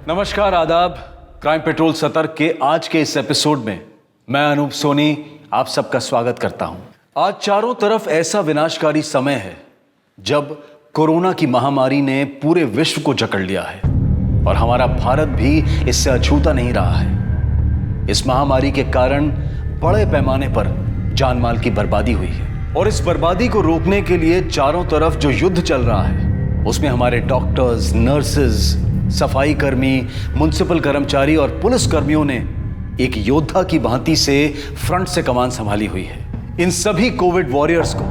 नमस्कार, आदाब। Crime petrol सतर्क के आज के इस एपिसोड में मैं अनूप सोनी आप सबका स्वागत करता हूं। आज चारों तरफ ऐसा विनाशकारी समय है जब कोरोना की महामारी ने पूरे विश्व को जकड़ लिया है और हमारा भारत भी इससे अछूता नहीं रहा है। इस महामारी के कारण बड़े पैमाने पर जान माल की बर्बादी हुई है और इस बर्बादी को रोकने के लिए चारों तरफ जो युद्ध चल रहा है उसमें हमारे डॉक्टर्स, नर्सेज, सफाई कर्मी, म्युनिसिपल कर्मचारी और पुलिस कर्मियों ने एक योद्धा की भांति से फ्रंट से कमान संभाली हुई है। इन सभी कोविड वॉरियर्स को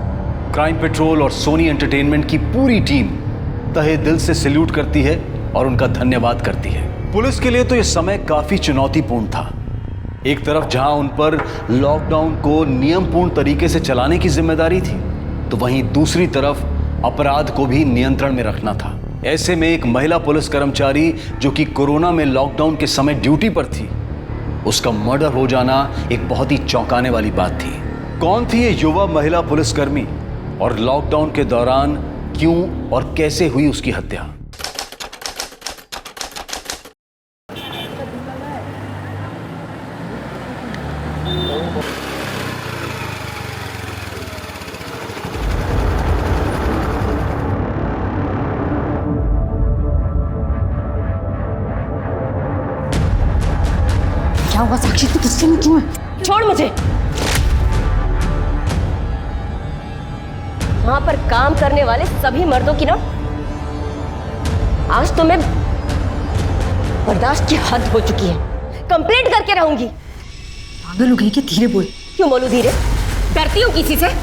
क्राइम पेट्रोल और सोनी एंटरटेनमेंट की पूरी टीम तहे दिल से सैल्यूट करती है और उनका धन्यवाद करती है। पुलिस के लिए तो यह समय काफी चुनौतीपूर्ण था। एक तरफ जहां उन पर लॉकडाउन को नियमपूर्ण तरीके से चलाने की जिम्मेदारी थी, तो वहीं दूसरी तरफ अपराध को भी नियंत्रण में रखना था। ऐसे में एक महिला पुलिस कर्मचारी जो कि कोरोना में लॉकडाउन के समय ड्यूटी पर थी, उसका मर्डर हो जाना एक बहुत ही चौंकाने वाली बात थी। कौन थी ये युवा महिला पुलिसकर्मी और लॉकडाउन के दौरान क्यों और कैसे हुई उसकी हत्या? क्या हुआ साक्षी, तू गुस्से में क्यों है? छोड़ मुझे। वहां पर काम करने वाले सभी मर्दों की ना आज तो मैं बर्दाश्त की हद हो चुकी है। कंप्लेंट करके रहूंगी। पागल हो गई क्या? धीरे बोल। क्यों बोलूं धीरे? डरती हूँ किसी से?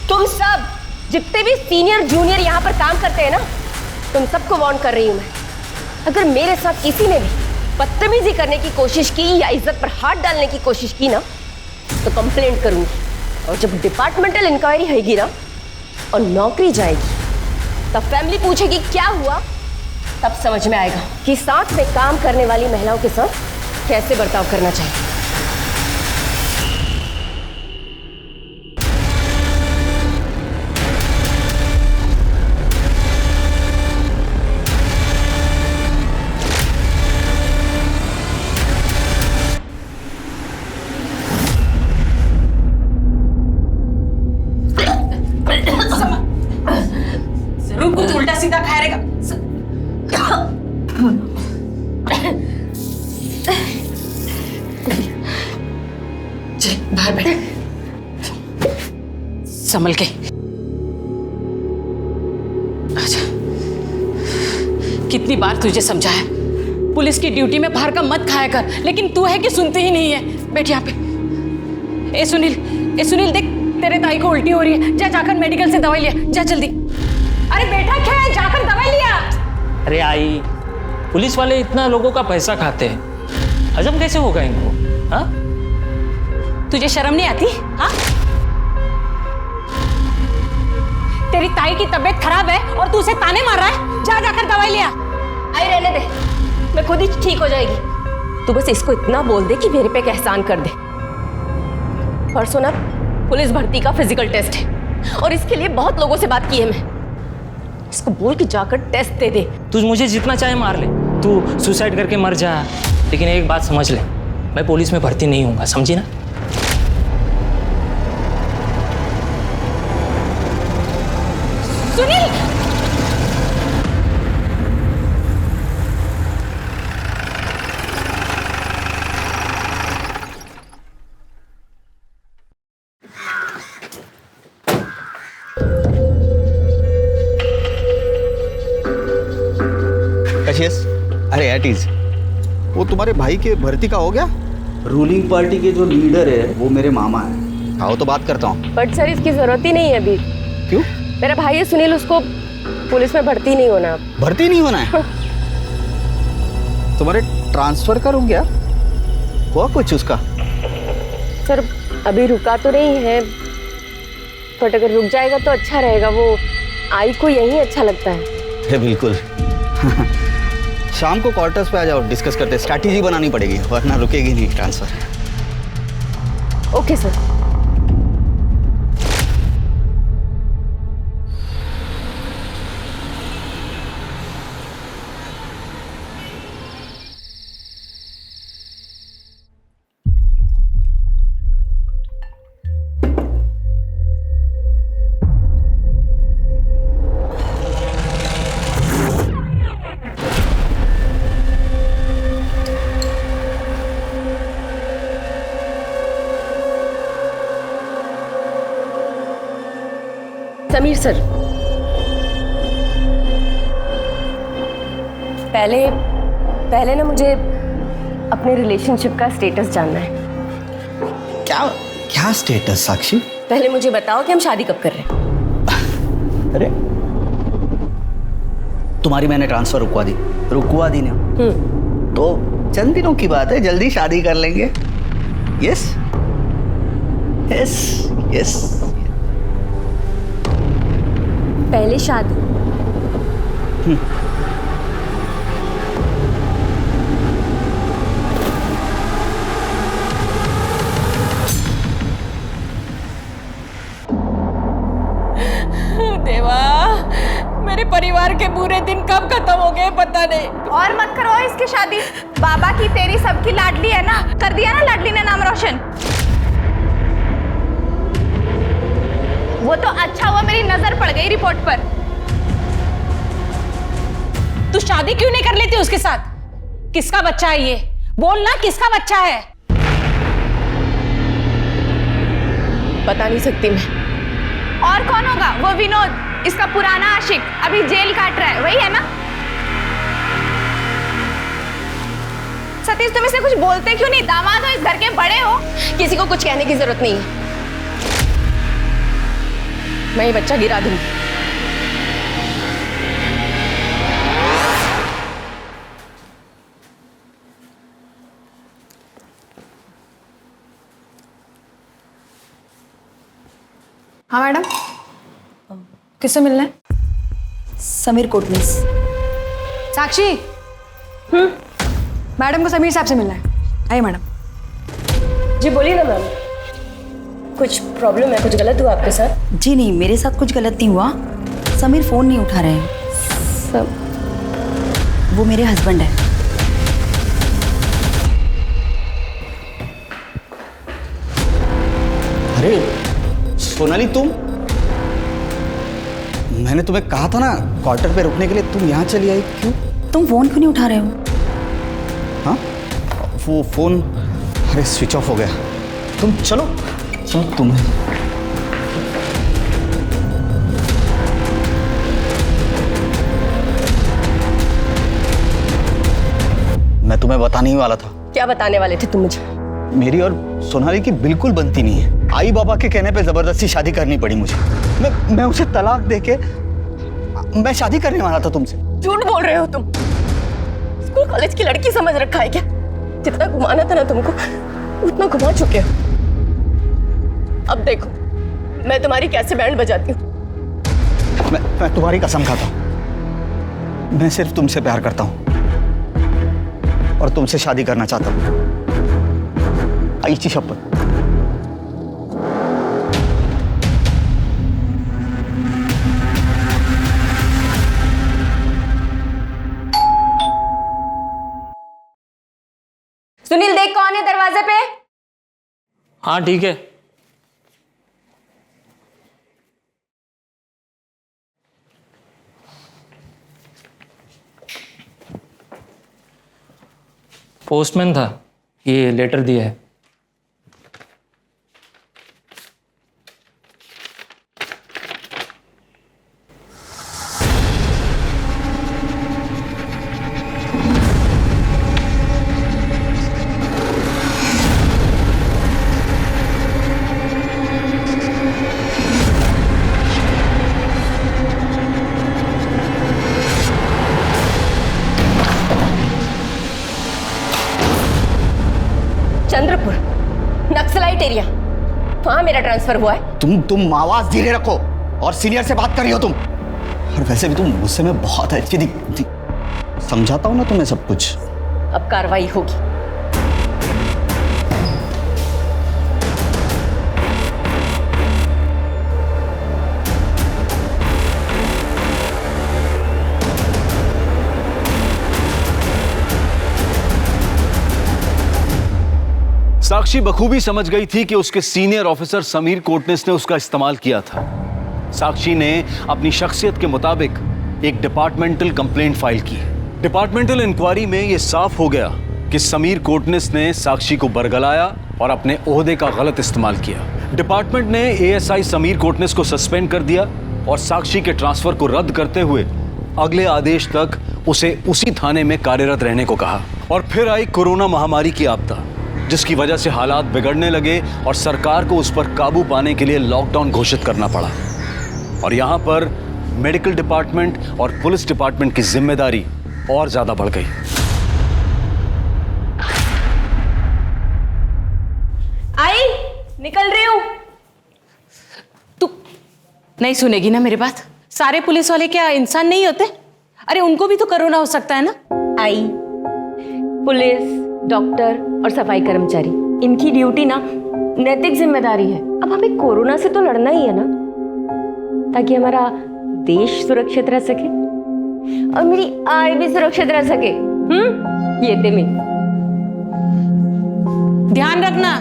तुम सब जितने भी सीनियर जूनियर यहाँ पर काम करते हैं ना, तुम सबको वार्न कर रही हूँ मैं। अगर मेरे साथ किसी ने भी बदतमीजी करने की कोशिश की या इज्जत पर हाथ डालने की कोशिश की ना, तो कंप्लेंट करूंगी। और जब डिपार्टमेंटल इंक्वायरी होगी ना और नौकरी जाएगी, तब फैमिली पूछेगी क्या हुआ, तब समझ में आएगा कि साथ में काम करने वाली महिलाओं के साथ कैसे बर्ताव करना चाहिए। कुछ उल्टा सीधा खाया रहेगा। बाहर बैठ, संभल के। अच्छा, कितनी बार तुझे समझाया पुलिस की ड्यूटी में बाहर का मत खाया कर, लेकिन तू है कि सुनती ही नहीं है। बैठ यहाँ पे। ए सुनील देख, तेरे ताई को उल्टी हो रही है। जा जाकर मेडिकल से दवाई लिया, जा जल्दी। अरे बेटा क्या है, जाकर दवाई लिया। अरे आई, पुलिस वाले इतना लोगों का पैसा खाते हैं, हजम कैसे होगा इनको? हाँ, तुझे शर्म नहीं आती? हाँ, तेरी ताई की तबीयत खराब है और तू उसे ताने मार रहा है। जा जाकर दवाई लिया। आई रहने दे, मैं खुद ही ठीक हो जाएगी। तू बस इसको इतना बोल दे कि मेरे पे एक एहसान कर दे। परसों ना पुलिस भर्ती का फिजिकल टेस्ट है और इसके लिए बहुत लोगों से बात की है मैं। इसको बोल के जाकर टेस्ट दे दे। तू मुझे जितना चाहे मार ले, तू सुसाइड करके मर जा, लेकिन एक बात समझ ले, मैं पुलिस में भर्ती नहीं होऊंगा, समझी ना? सुनील, अरे एटीज, वो तुम्हारे भाई के भर्ती का हो गया? रूलिंग पार्टी के जो लीडर है वो मेरे मामा है। आओ तो बात करता हूँ। बट सर इसकी जरूरत ही नहीं है अभी। क्यों? मेरा भाई है सुनील, उसको पुलिस में भर्ती नहीं होना। भर्ती नहीं होना है? तुम्हारे ट्रांसफर करूँ क्या? हुआ कुछ उसका? सर अभी रुका तो नहीं है, बट अगर रुक जाएगा तो अच्छा रहेगा। वो आई को यही अच्छा लगता है। बिल्कुल। शाम को क्वार्टर्स पे आ जाओ, डिस्कस करते। स्ट्रैटेजी बनानी पड़ेगी वरना रुकेगी नहीं transfer. Okay sir. Sameer sir, पहले ना मुझे अपने रिलेशनशिप का स्टेटस जानना है। क्या क्या स्टेटस साक्षी? पहले मुझे बताओ कि हम शादी कब कर रहे हैं। अरे तुम्हारी मैंने ट्रांसफर रुकवा दी ना, तो चंद दिनों की बात है, जल्दी शादी कर लेंगे। Yes yes yes. पहले शादी? देवा, मेरे परिवार के बुरे दिन कब खत्म हो गए पता नहीं। और मत करो इसकी शादी, बाबा की तेरी सबकी लाडली है ना, कर दिया ना लाडली ने नाम रोशन। वो तो अच्छा हुआ मेरी नजर पड़ गई रिपोर्ट पर। तू शादी क्यों नहीं कर लेती उसके साथ? किसका बच्चा है ये? बोल ना, किसका बच्चा है? बता नहीं सकती मैं। और कौन होगा? वो विनोद, इसका पुराना आशिक, अभी जेल काट रहा है, वही है ना? सतीश, तुम इसे कुछ बोलते क्यों नहीं? दामाद हो, इस घर के बड़े हो। किसी को कुछ कहने की जरूरत नहीं है, मैं ये बच्चा गिरा दूंगी। हाँ मैडम, किससे मिलना है? समीर कोटनीस। साक्षी, मैडम को समीर साहब से मिलना है। आइए मैडम। जी बोलिए ना मैम, कुछ प्रॉब्लम है? कुछ गलत हुआ आपके साथ? जी नहीं, मेरे साथ कुछ गलत नहीं हुआ। समीर फोन नहीं उठा रहे हैं। वो मेरे हस्बैंड है। अरे सोनाली, मैंने तुम्हें कहा था ना क्वार्टर पे रुकने के लिए, तुम यहाँ चली आई क्यों? तुम फोन क्यों नहीं उठा रहे हो? हाँ, वो फोन अरे स्विच ऑफ हो गया। तुम चलो तुम्हें मैं तुम्हें बताने ही वाला था। क्या बताने वाले थे तुम मुझे? मेरी और सोनाली की बिल्कुल बनती नहीं है। आई बाबा के कहने पे जबरदस्ती शादी करनी पड़ी मुझे। मैं उसे तलाक देके मैं शादी करने वाला था तुमसे। झूठ बोल रहे हो तुम। स्कूल कॉलेज की लड़की समझ रखा है क्या? जितना घुमाना था ना तुमको, उतना घुमा चुके हो। अब देखो मैं तुम्हारी कैसे बैंड बजाती हूँ। मैं तुम्हारी कसम खाता हूँ, मैं सिर्फ तुमसे प्यार करता हूँ और तुमसे शादी करना चाहता हूँ। आईची शपथ। सुनील, देख कौन है दरवाजे पे। हाँ ठीक है। पोस्टमैन था, ये लेटर दिया है। चंद्रपुर नक्सलाइट एरिया, वहां मेरा ट्रांसफर हुआ है। तुम आवाज धीरे रखो और सीनियर से बात कर रही हो तुम। और वैसे भी तुम मुझसे में बहुत अच्छी दिखती। समझाता हूं ना तुम्हें सब कुछ। अब कार्रवाई होगी। साक्षी बखूबी समझ गई थी कि उसके सीनियर ऑफिसर समीर कोटनिस ने उसका इस्तेमाल किया था। साक्षी ने अपनी शख्सियत के मुताबिक एक डिपार्टमेंटल कंप्लेंट फाइल की। डिपार्टमेंटल इंक्वायरी में यह साफ हो गया कि समीर कोटनिस ने साक्षी को बरगलाया और अपने ओहदे का गलत इस्तेमाल किया। डिपार्टमेंट ने एएसआई समीर कोटनिस को सस्पेंड कर दिया और साक्षी के ट्रांसफर को रद्द करते हुए अगले आदेश तक उसे उसी थाने में कार्यरत रहने को कहा। और फिर आई कोरोना महामारी की आपदा, जिसकी वजह से हालात बिगड़ने लगे और सरकार को उस पर काबू पाने के लिए लॉकडाउन घोषित करना पड़ा। और यहां पर मेडिकल डिपार्टमेंट और पुलिस डिपार्टमेंट की जिम्मेदारी और ज्यादा बढ़ गई। आई निकल रही हूं। तू नहीं सुनेगी ना मेरी बात? सारे पुलिस वाले क्या इंसान नहीं होते? अरे उनको भी तो कोरोना हो सकता है ना। आई, पुलिस, डॉक्टर और सफाई कर्मचारी, इनकी ड्यूटी ना नैतिक जिम्मेदारी है। अब हमें कोरोना से तो लड़ना ही है ना, ताकि हमारा देश सुरक्षित रह सके और मेरी आय भी सुरक्षित रह सके। ये थे मैं। ध्यान रखना।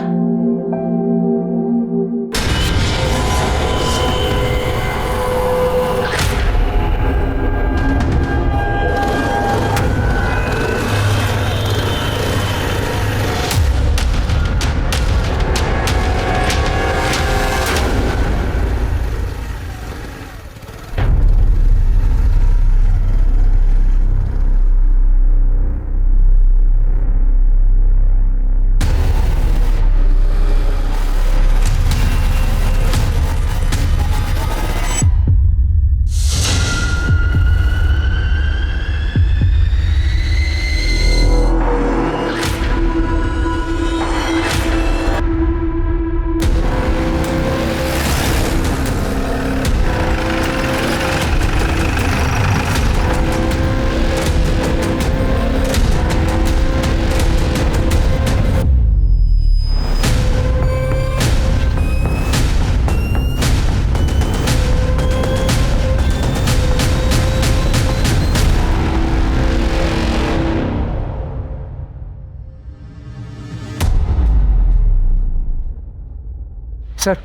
सर,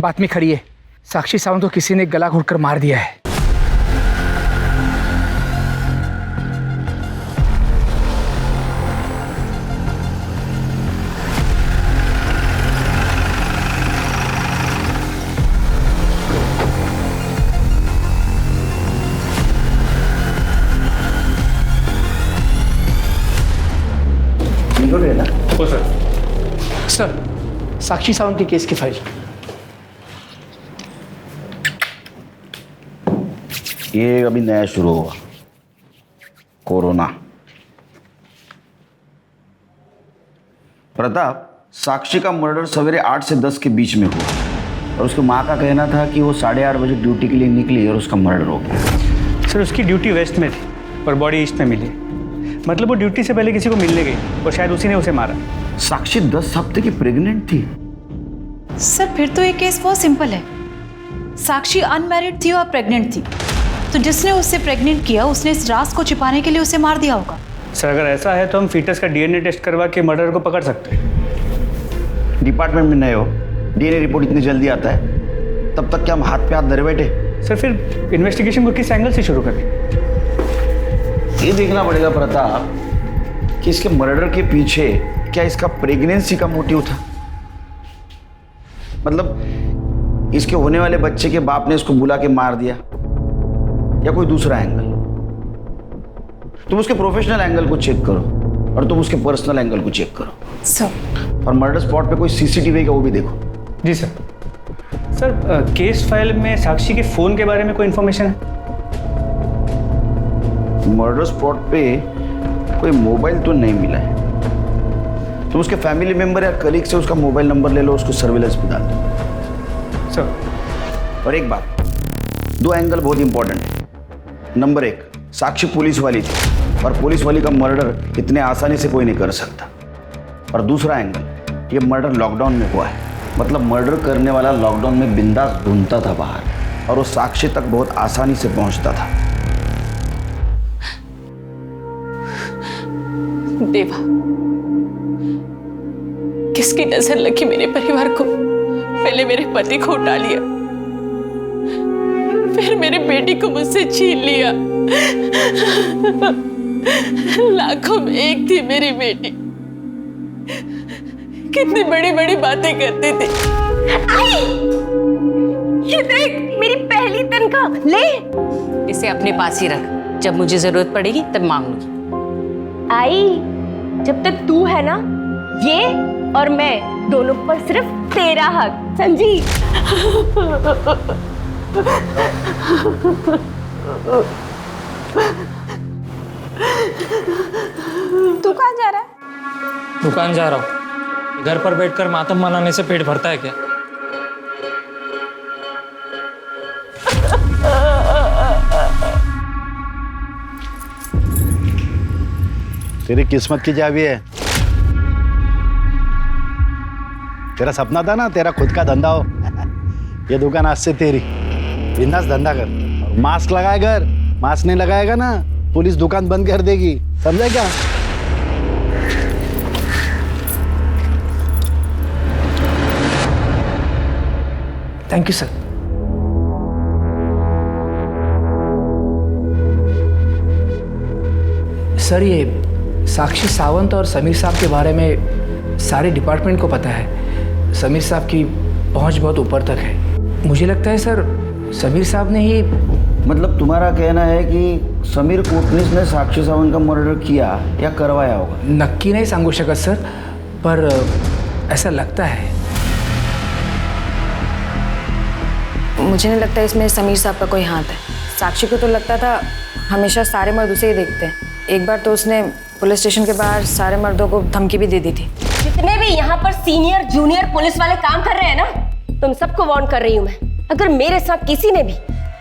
बात में खड़ी है। साक्षी सावंत को किसी ने गला घोटकर मार दिया है। निकल रहे ना? ओ सर, साक्षी सावंत के केस की फाइल। ये अभी नया शुरू हुआ, कोरोना। प्रताप, साक्षी का मर्डर सवेरे 8 से 10 के बीच में हुआ और उसकी माँ का कहना था कि वो 8:30 बजे ड्यूटी के लिए निकली और उसका मर्डर हो गया। सर, उसकी ड्यूटी वेस्ट में थी और बॉडी ईस्ट में मिली। मतलब वो ड्यूटी से पहले किसी को मिलने गई और शायद उसी ने उसे मारा। साक्षी 10 हफ्ते की प्रेग्नेंट थी। सर, फिर तो ये केस बहुत सिंपल है। साक्षी अनमैरिड थी और प्रेग्नेंट थी, तो जिसने उससे प्रेग्नेंट किया उसने इस राज को छिपाने के लिए उसे मार दिया होगा। सर, अगर ऐसा है तो हम फीटस का डीएनए टेस्ट करवा के मर्डर को पकड़ सकते हैं। डिपार्टमेंट में नए हो, डीएनए रिपोर्ट इतनी जल्दी आता है, तब तक क्या हम हाथ पे हाथ धरे बैठे? सर, फिर इन्वेस्टिगेशन को किस एंगल से शुरू करें? ये देखना पड़ेगा प्रताप कि इसके मर्डर के पीछे क्या इसका प्रेगनेंसी का मोटिव था। मतलब इसके होने वाले बच्चे के बाप ने इसको बुला के मार दिया या कोई दूसरा एंगल। तुम उसके प्रोफेशनल एंगल को चेक करो और तुम उसके पर्सनल एंगल को चेक करो। सर, और मर्डर स्पॉट पे कोई सीसीटीवी का वो भी देखो। जी सर। सर, केस फाइल में साक्षी के फ़ोन के बारे में कोई इन्फॉर्मेशन है? मर्डर स्पॉट पे कोई मोबाइल तो नहीं मिला है। तुम उसके फैमिली मेंबर या कलीग से उसका मोबाइल नंबर ले लो, उसको सर्विलेंस पे डाल दो। सर, और एक बात, 2 एंगल बहुत इंपॉर्टेंट है। नंबर 1, साक्षी पुलिस वाली थी और पुलिस वाली का मर्डर इतने आसानी से कोई नहीं कर सकता। और दूसरा एंगल, ये मर्डर लॉकडाउन में हुआ है। मतलब मर्डर करने वाला लॉकडाउन में बिंदास ढूंढता था बाहर और वो साक्षी तक बहुत आसानी से पहुंचता था। देवा, किसकी नजर लगी मेरे परिवार को? पहले मेरे पति को उठा लिया, फिर मेरे बेटी को मुझसे छीन लिया। लाखों में एक थी मेरी बेटी, कितनी बड़ी बड़ी बातें करती थी। ये देख, मेरी पहली तनख्वाह ले। इसे अपने पास ही रख, जब मुझे जरूरत पड़ेगी तब मांग लूंगी। आई, जब तक तू है ना, ये और मैं दोनों पर सिर्फ तेरा हक, समझी? तू कहाँ जा रहा है? दुकान जा रहा हूँ। घर पर बैठकर मातम मनाने से पेट भरता है क्या? तेरी किस्मत की चाबी है। तेरा सपना था ना तेरा खुद का धंधा हो। ये दुकान आज से तेरी। बिंदास धंधा कर और मास्क लगाए घर। मास्क नहीं लगाएगा ना पुलिस दुकान बंद कर देगी, समझा क्या? Thank you sir. सर, ये साक्षी सावंत और समीर साहब के बारे में सारे डिपार्टमेंट को पता है। समीर साहब की पहुंच बहुत ऊपर तक है। मुझे लगता है सर समीर साहब ने ही। मतलब तुम्हारा कहना है कि समीर कोटनीस ने साक्षी सावंत का मर्डर किया या करवाया होगा? नक्की नहीं सांगू शकत सर, पर ऐसा लगता है। मुझे नहीं लगता इसमें समीर साहब का कोई हाथ है। साक्षी को तो लगता था हमेशा सारे मर्द उसे ही देखते हैं। एक बार तो उसने पुलिस स्टेशन के बाहर सारे मर्दों को धमकी भी दे दी थी। जितने भी यहाँ पर सीनियर जूनियर पुलिस वाले काम कर रहे हैं ना, तुम सबको वार्न कर रही हूँ मैं। अगर मेरे साथ किसी ने भी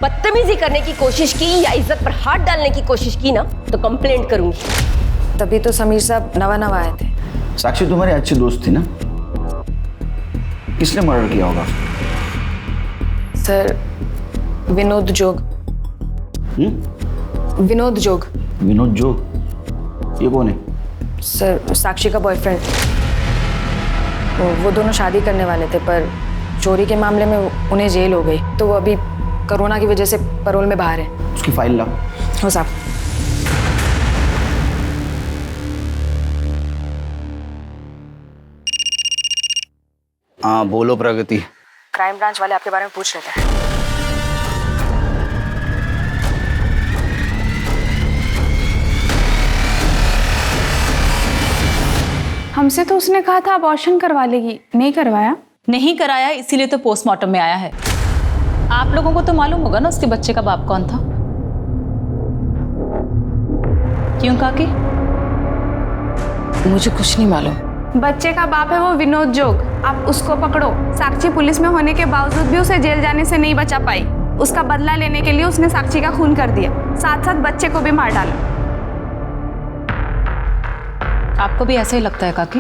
बदतमीजी करने की कोशिश की या इज्जत पर हाथ डालने की कोशिश की ना, तो कंप्लेंट करूंगी। तभी तो समीर साहब नवा आए थे। साक्षी तुम्हारी अच्छी दोस्त थी ना? किसने मर्डर किया होगा? सर, विनोद जोग। विनोद जोग। विनोद जोग? ये कौन है? सर, साक्षी का बॉयफ्रेंड। वो दोनों शादी करने वाले थे, पर चोरी के मामले में उन्हें जेल हो गई, तो वो अभी कोरोना की वजह से पैरोल में बाहर है। उसकी फाइल ला। हो साहब। हाँ बोलो प्रगति। क्राइम ब्रांच वाले आपके बारे में पूछ रहे थे। हमसे तो उसने कहा था अबॉर्शन करवा लेगी, नहीं करवाया? नहीं कराया, इसीलिए तो पोस्टमार्टम में आया है। आप लोगों को तो मालूम होगा ना उसके बच्चे का बाप कौन था? क्यों काकी? मुझे कुछ नहीं मालूम। बच्चे का बाप है वो विनोद जोग। आप उसको पकड़ो। साक्षी पुलिस में होने के बावजूद भी उसे जेल जाने से नहीं बचा पाई। उसका बदला लेने के लिए उसने साक्षी का खून कर दिया, साथ साथ बच्चे को भी मार डाला। आपको भी ऐसा ही लगता है काकी?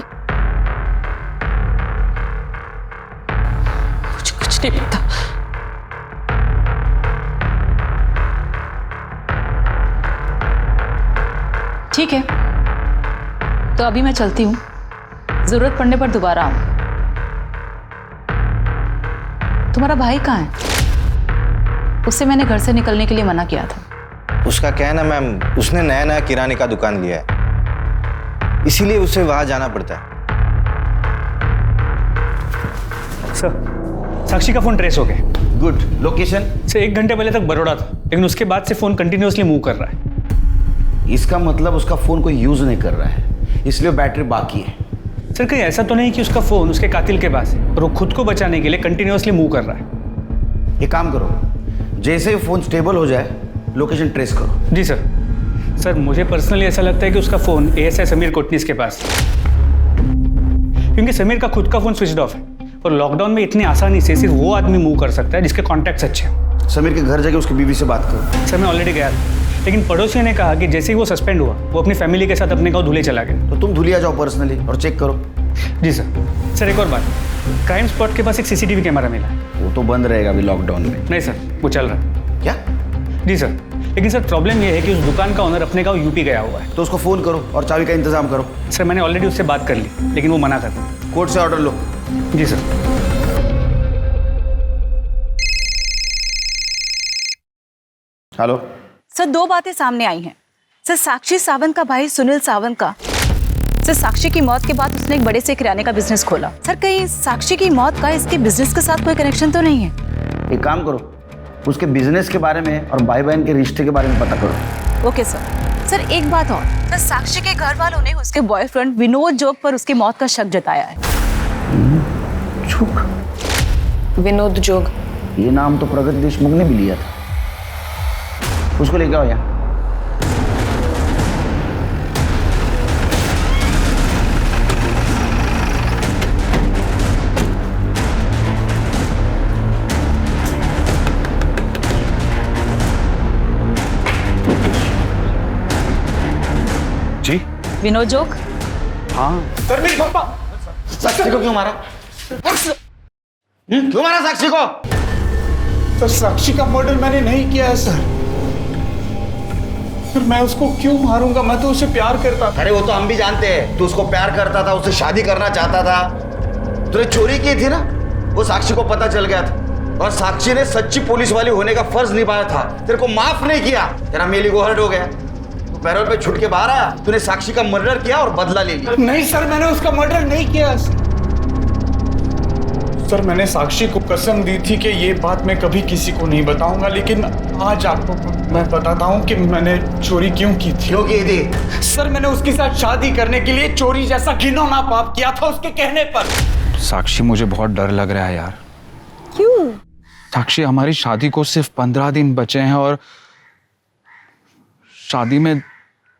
मुझे कुछ नहीं पता। ठीक है, तो अभी मैं चलती हूँ। जरूरत पड़ने पर दोबारा आऊँ। तुम्हारा भाई कहाँ है? उससे मैंने घर से निकलने के लिए मना किया था। उसका कहना मैम, उसने नया किराने का दुकान लिया है, इसीलिए उसे वहां जाना पड़ता है। सर, साक्षी का फोन ट्रेस हो गया। गुड। लोकेशन? सर, 1 घंटे पहले तक बड़ौदा था, लेकिन उसके बाद से फोन कंटिन्यूअसली मूव कर रहा है। इसका मतलब उसका फोन कोई यूज नहीं कर रहा है, इसलिए बैटरी बाकी है। सर, कहीं ऐसा तो नहीं कि उसका फोन उसके कातिल के पास है और वो खुद को बचाने के लिए कंटिन्यूअसली मूव कर रहा है? एक काम करो, जैसे ही फोन स्टेबल हो जाए लोकेशन ट्रेस करो। जी सर। सर, मुझे पर्सनली ऐसा लगता है कि उसका फोन एएसआई समीर कोटनीस के पास है, क्योंकि समीर का खुद का फोन स्विच ऑफ है और लॉकडाउन में इतनी आसानी से सिर्फ वो आदमी मूव कर सकता है जिसके कॉन्टैक्ट्स अच्छे हैं। समीर के घर जाके उसकी बीवी से बात करो। सर, मैं ऑलरेडी गया था, लेकिन पड़ोसियों ने कहा कि जैसे ही वो सस्पेंड हुआ वो अपनी फैमिली के साथ अपने गाँव धुले चला गया। तो तुम धुलिया जाओ पर्सनली और चेक करो। जी सर। सर, एक और बात, क्राइम स्पॉट के पास एक सीसीटीवी कैमरा मिला। वो तो बंद रहेगा अभी लॉकडाउन में। नहीं सर, वो चल रहा है। क्या? जी सर, लेकिन सर प्रॉब्लम ये है कि उस दुकान का ओनर अपने गाँव यूपी गया हुआ है। तो उसको फोन करो और चाबी का इंतजाम करो। सर, मैंने ऑलरेडी उससे बात कर ली, लेकिन वो मना करता है। कोर्ट से ऑर्डर लो। जी सर। हेलो सर, 2 बातें सामने आई हैं। सर, साक्षी सावंत का भाई सुनील सावंत का, सर, साक्षी की मौत के बाद उसने एक बड़े से किराने का बिजनेस खोला। सर, कहीं साक्षी की मौत का इसके बिजनेस के साथ कोई कनेक्शन तो नहीं है? एक काम करो, उसके बिजनेस के बारे में और भाई बहन के रिश्ते के बारे में पता करो। ओके सर एक बात और, तो साक्षी के घर वालों ने उसके बॉयफ्रेंड विनोद जोग पर उसकी मौत का शक जताया है। विनोद जोग, ये नाम तो प्रगति देशमुख ने भी लिया था। उसको लेके आओ यहाँ। जी विनोद जोग? हाँ सर मेरी पापा साक्षी को क्यों मारा? क्यों मारा साक्षी को? तो साक्षी का मर्डर मैंने नहीं किया है सर। फिर मैं उसको क्यों मारूंगा? मैं तो उसे प्यार करता था। अरे वो तो हम भी जानते हैं, तू उसको प्यार करता था, उससे शादी करना चाहता था। तूने चोरी की थी ना, वो साक्षी को पता चल गया था और साक्षी ने सच्ची पुलिस वाली होने का फर्ज निभाया था, तेरे को माफ नहीं किया। तेरा मेली को हर्ट हो गया, तू पैरोल पे छुट के बाहर आया। तूने साक्षी का मर्डर किया और बदला ले लिया। नहीं सर, मैंने उसका मर्डर नहीं किया। सर मैंने साक्षी को कसम दी थी कि ये बात मैं कभी किसी को नहीं बताऊंगा, लेकिन आज आपको मैं बताता हूँ कि मैंने चोरी क्यों की थी। क्यों की थी? सर मैंने उसके साथ शादी करने के लिए चोरी जैसा घिनौना पाप किया था उसके कहने पर। साक्षी, मुझे बहुत डर लग रहा है यार। क्यों? साक्षी, हमारी शादी को सिर्फ 15 दिन बचे हैं और शादी में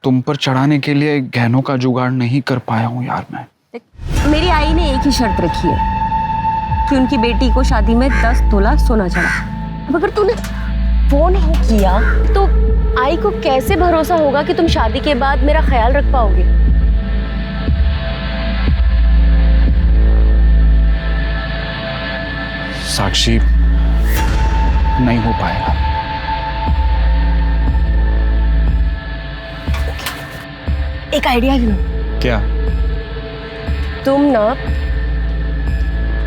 तुम पर चढ़ाने के लिए गहनों का जुगाड़ नहीं कर पाया हूँ यार मैं। मेरी आई ने एक ही शर्त रखी है कि उनकी बेटी को शादी में 10 तोला सोना चढ़ा। अब अगर तूने फोन नहीं किया तो आई को कैसे भरोसा होगा कि तुम शादी के बाद मेरा ख्याल रख पाओगे? साक्षी, नहीं हो पाएगा। एक आइडिया है। क्या? तुम ना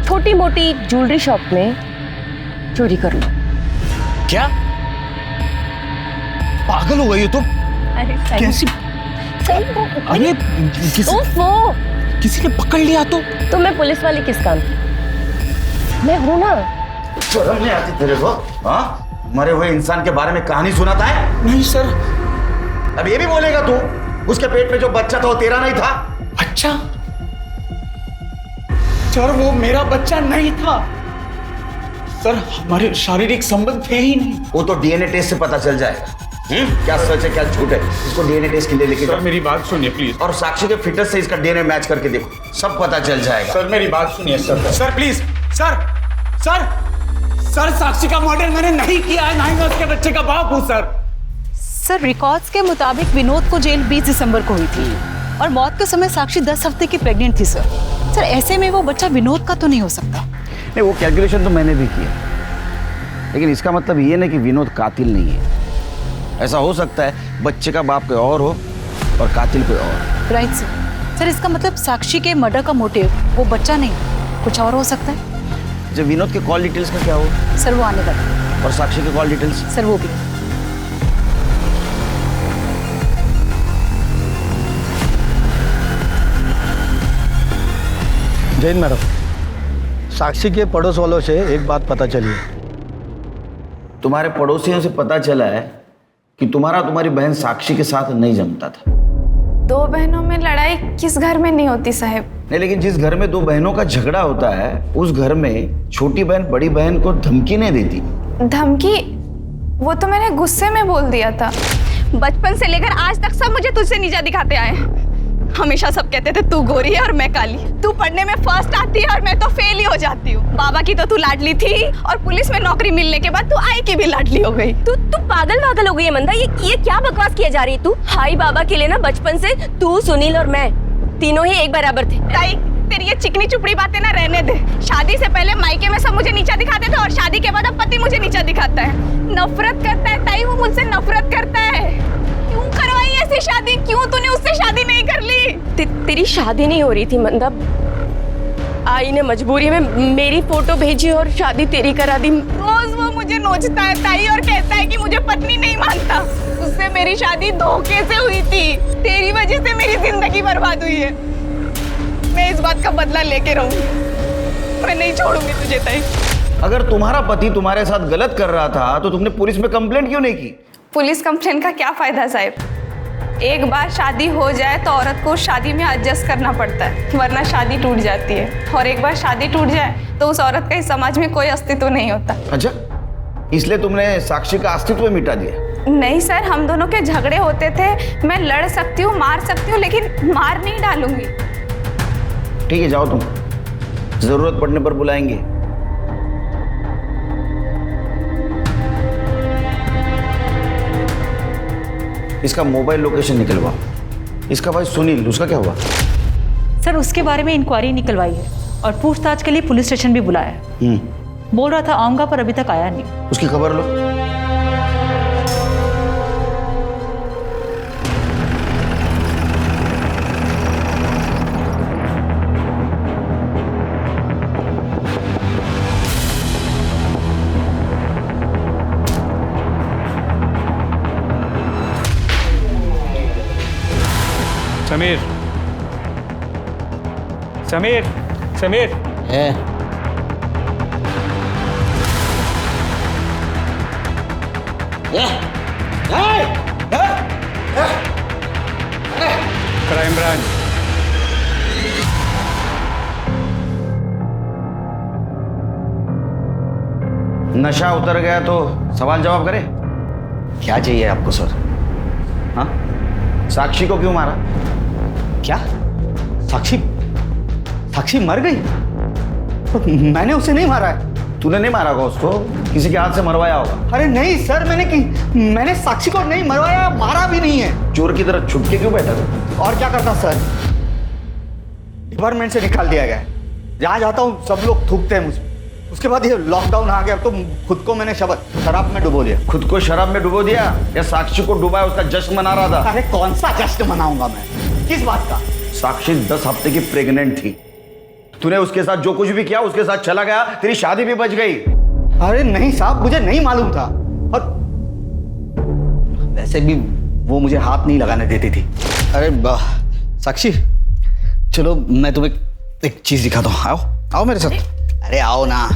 छोटी मोटी ज्वेलरी शॉप में चोरी कर लो। क्या? पागल हो गई हो तुम? अरे कैसी? अरे किसी ने पकड़ लिया तो मैं पुलिस वाली किस काम की? मैं हूं ना। शर्म नहीं आती तेरे को? हाँ, मरे हुए इंसान के बारे में कहानी सुनाता है? नहीं सर। अब ये भी बोलेगा तू उसके पेट में जो बच्चा था वो तेरा नहीं था? अच्छा सर, वो मेरा बच्चा नहीं था सर, हमारे शारीरिक संबंध थे ही नहीं। वो तो डीएनए टेस्ट से पता चल जाएगा। क्या सच है क्या झूठ है, इसको डीएनए टेस्ट के लिए लेके सर मेरी बात सुनिए प्लीज। और साक्षी के फिटनेस से इसका डीएनए मैच करके देखो, सब पता चल जाएगा। सर मेरी बात सुनिए sir. Sir please sir sir sir Sakshi का मर्डर मैंने नहीं किया है, ना ही मैं उसके बच्चे का बाप हूँ सर। सर रिकॉर्ड्स के मुताबिक विनोद को जेल 20 दिसंबर को हुई थी और मौत के समय साक्षी 10 हफ्ते की प्रेग्नेंट थी सर। सर ऐसे में वो बच्चा विनोद का तो नहीं हो सकता। नहीं, वो कैलकुलेशन तो मैंने भी किया, लेकिन इसका मतलब ये नहीं कि विनोद कातिल नहीं है। ऐसा हो सकता है बच्चे का बाप कोई और हो और कातिल कोई और। Right sir. सर इसका मतलब साक्षी के मर्डर का मोटिव वो बच्चा नहीं कुछ और हो सकता है। जब विनोद के कॉल डिटेल्स का क्या हो? सर वो आने लगा। और साक्षी के कॉल डिटेल्स? सर वो भी। जैन मैडम, साक्षी के पड़ोस वालों से एक बात पता चली है। तुम्हारे पड़ोसियों से पता चला है कि तुम्हारी बहन साक्षी के साथ नहीं जमता था। 2 बहनों में लड़ाई किस घर में नहीं होती साहब? नहीं, लेकिन जिस घर में 2 बहनों का झगड़ा होता है उस घर में छोटी बहन बड़ी बहन को धमकी नहीं देती। धमकी? वो तो मैंने गुस्से में बोल दिया था। बचपन से लेकर आज तक सब मुझे तुझसे नीचा दिखाते आए हैं। हमेशा सब कहते थे तू गोरी है और मैं काली, तू पढ़ने में फर्स्ट आती है और मैं तो फेल ही हो जाती हूँ। बाबा की तो तू लाडली थी और पुलिस में नौकरी मिलने के बाद तू आई की भी लाडली हो गई। तू पागल हो गई है मंदा। ये क्या बकवास किया जा रही है तू? हाई बाबा के लिए ना बचपन से तू, सुनील और मैं तीनों ही एक बराबर थे। ताई तेरी ये चिकनी चुपड़ी बातें ना रहने दे। शादी से पहले मायके में सब मुझे नीचा दिखाते थे और शादी के बाद अब पति मुझे नीचा दिखाता है, नफरत करता है। ताई वो मुझसे नफरत करता है। क्यों करवाई ऐसी शादी? क्यों तूने उससे शादी नहीं कर ली? तेरी शादी नहीं हो रही थी मंदा, आई ने मजबूरी में मेरी फोटो भेजी और शादी तेरी करा दी। रोज वो मुझे नोचता है ताई और कहता है कि मुझे पत्नी नहीं मानता। उससे मेरी शादी धोखे से हुई थी। तेरी वजह से मेरी जिंदगी बर्बाद हुई है। मैं इस बात का बदला लेके रहूंगी। मैं नहीं छोड़ूंगी तुझे ताई। अगर तुम्हारा पति तुम्हारे साथ गलत कर रहा था तो तुमने पुलिस में कंप्लेंट क्यों नहीं की? पुलिस कंप्लेंट का क्या फायदा साहब? एक बार शादी हो जाए तो औरत को शादी में एडजस्ट करना पड़ता है, वरना शादी टूट जाती है। और एक बार शादी टूट जाए तो उस औरत का इस समाज में कोई अस्तित्व नहीं होता। अच्छा, इसलिए तुमने साक्षी का अस्तित्व मिटा दिया? नहीं सर, हम दोनों के झगड़े होते थे। मैं लड़ सकती हूँ, मार सकती हूँ, लेकिन मार नहीं डालूंगी। ठीक है, जाओ तुम, जरूरत पड़ने पर बुलाएंगे। इसका मोबाइल लोकेशन निकलवा। इसका भाई सुनील, उसका क्या हुआ? सर उसके बारे में इंक्वायरी निकलवाई है और पूछताछ के लिए पुलिस स्टेशन भी बुलाया है। बोल रहा था आऊंगा, पर अभी तक आया नहीं। उसकी खबर लो। समीर, समीर, समीर। Crime branch. नशा उतर गया तो सवाल जवाब करे। क्या चाहिए आपको सर? हाँ, साक्षी को क्यों मारा? क्या? साक्षी साक्षी मर गई? तो मैंने उसे नहीं मारा है। तूने नहीं मारा होगा उसको, किसी के हाथ से मरवाया होगा। अरे नहीं सर, मैंने साक्षी को नहीं मरवाया, मारा भी नहीं है। चोर की तरह छुप के क्यों बैठा था? और क्या करता सर? डिपार्टमेंट से निकाल दिया गया है। जहाँ जाता हूँ सब लोग थूकते हैं मुझे। उसके बाद ये लॉकडाउन आ गया तो खुद को मैंने शराब में डुबो दिया। खुद को शराब में डुबो दिया या साक्षी को डुबाया, उसका जश्न मना रहा था? अरे कौन सा जश्न मनाऊंगा मैं? किस बात का? साक्षी 10 हफ्ते की प्रेग्नेंट थी। तूने उसके साथ जो कुछ भी किया उसके साथ चला गया, तेरी शादी भी बच गई। अरे नहीं साहब, मुझे नहीं मालूम था। और वैसे भी वो मुझे हाथ नहीं लगाने देती थी। अरे साक्षी, चलो मैं तुम्हें एक चीज दिखाता हूँ। आओ आओ मेरे साथ। अरे आओ ना।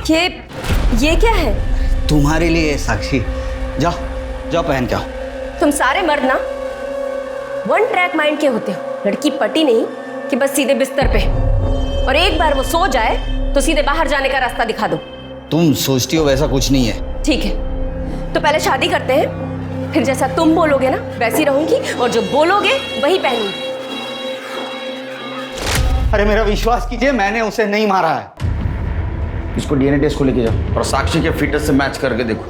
ये क्या है? तुम्हारे लिए साक्षी। जाओ जाओ पहन के आओ। तुम सारे मर्द ना वन ट्रैक माइंड के होते हो। लड़की पटी नहीं कि बस सीधे बिस्तर पे, और एक बार वो सो जाए तो सीधे बाहर जाने का रास्ता दिखा दो। तुम सोचती हो वैसा कुछ नहीं है। ठीक है, तो पहले शादी करते हैं, फिर जैसा तुम बोलोगे ना वैसी रहूंगी, और जो बोलोगे वही पहनूंगी। अरे मेरा विश्वास कीजिए, मैंने उसे नहीं मारा है। इसको डीएनए टेस्ट को लेके जाओ और साक्षी के फिटनेस से मैच करके देखो।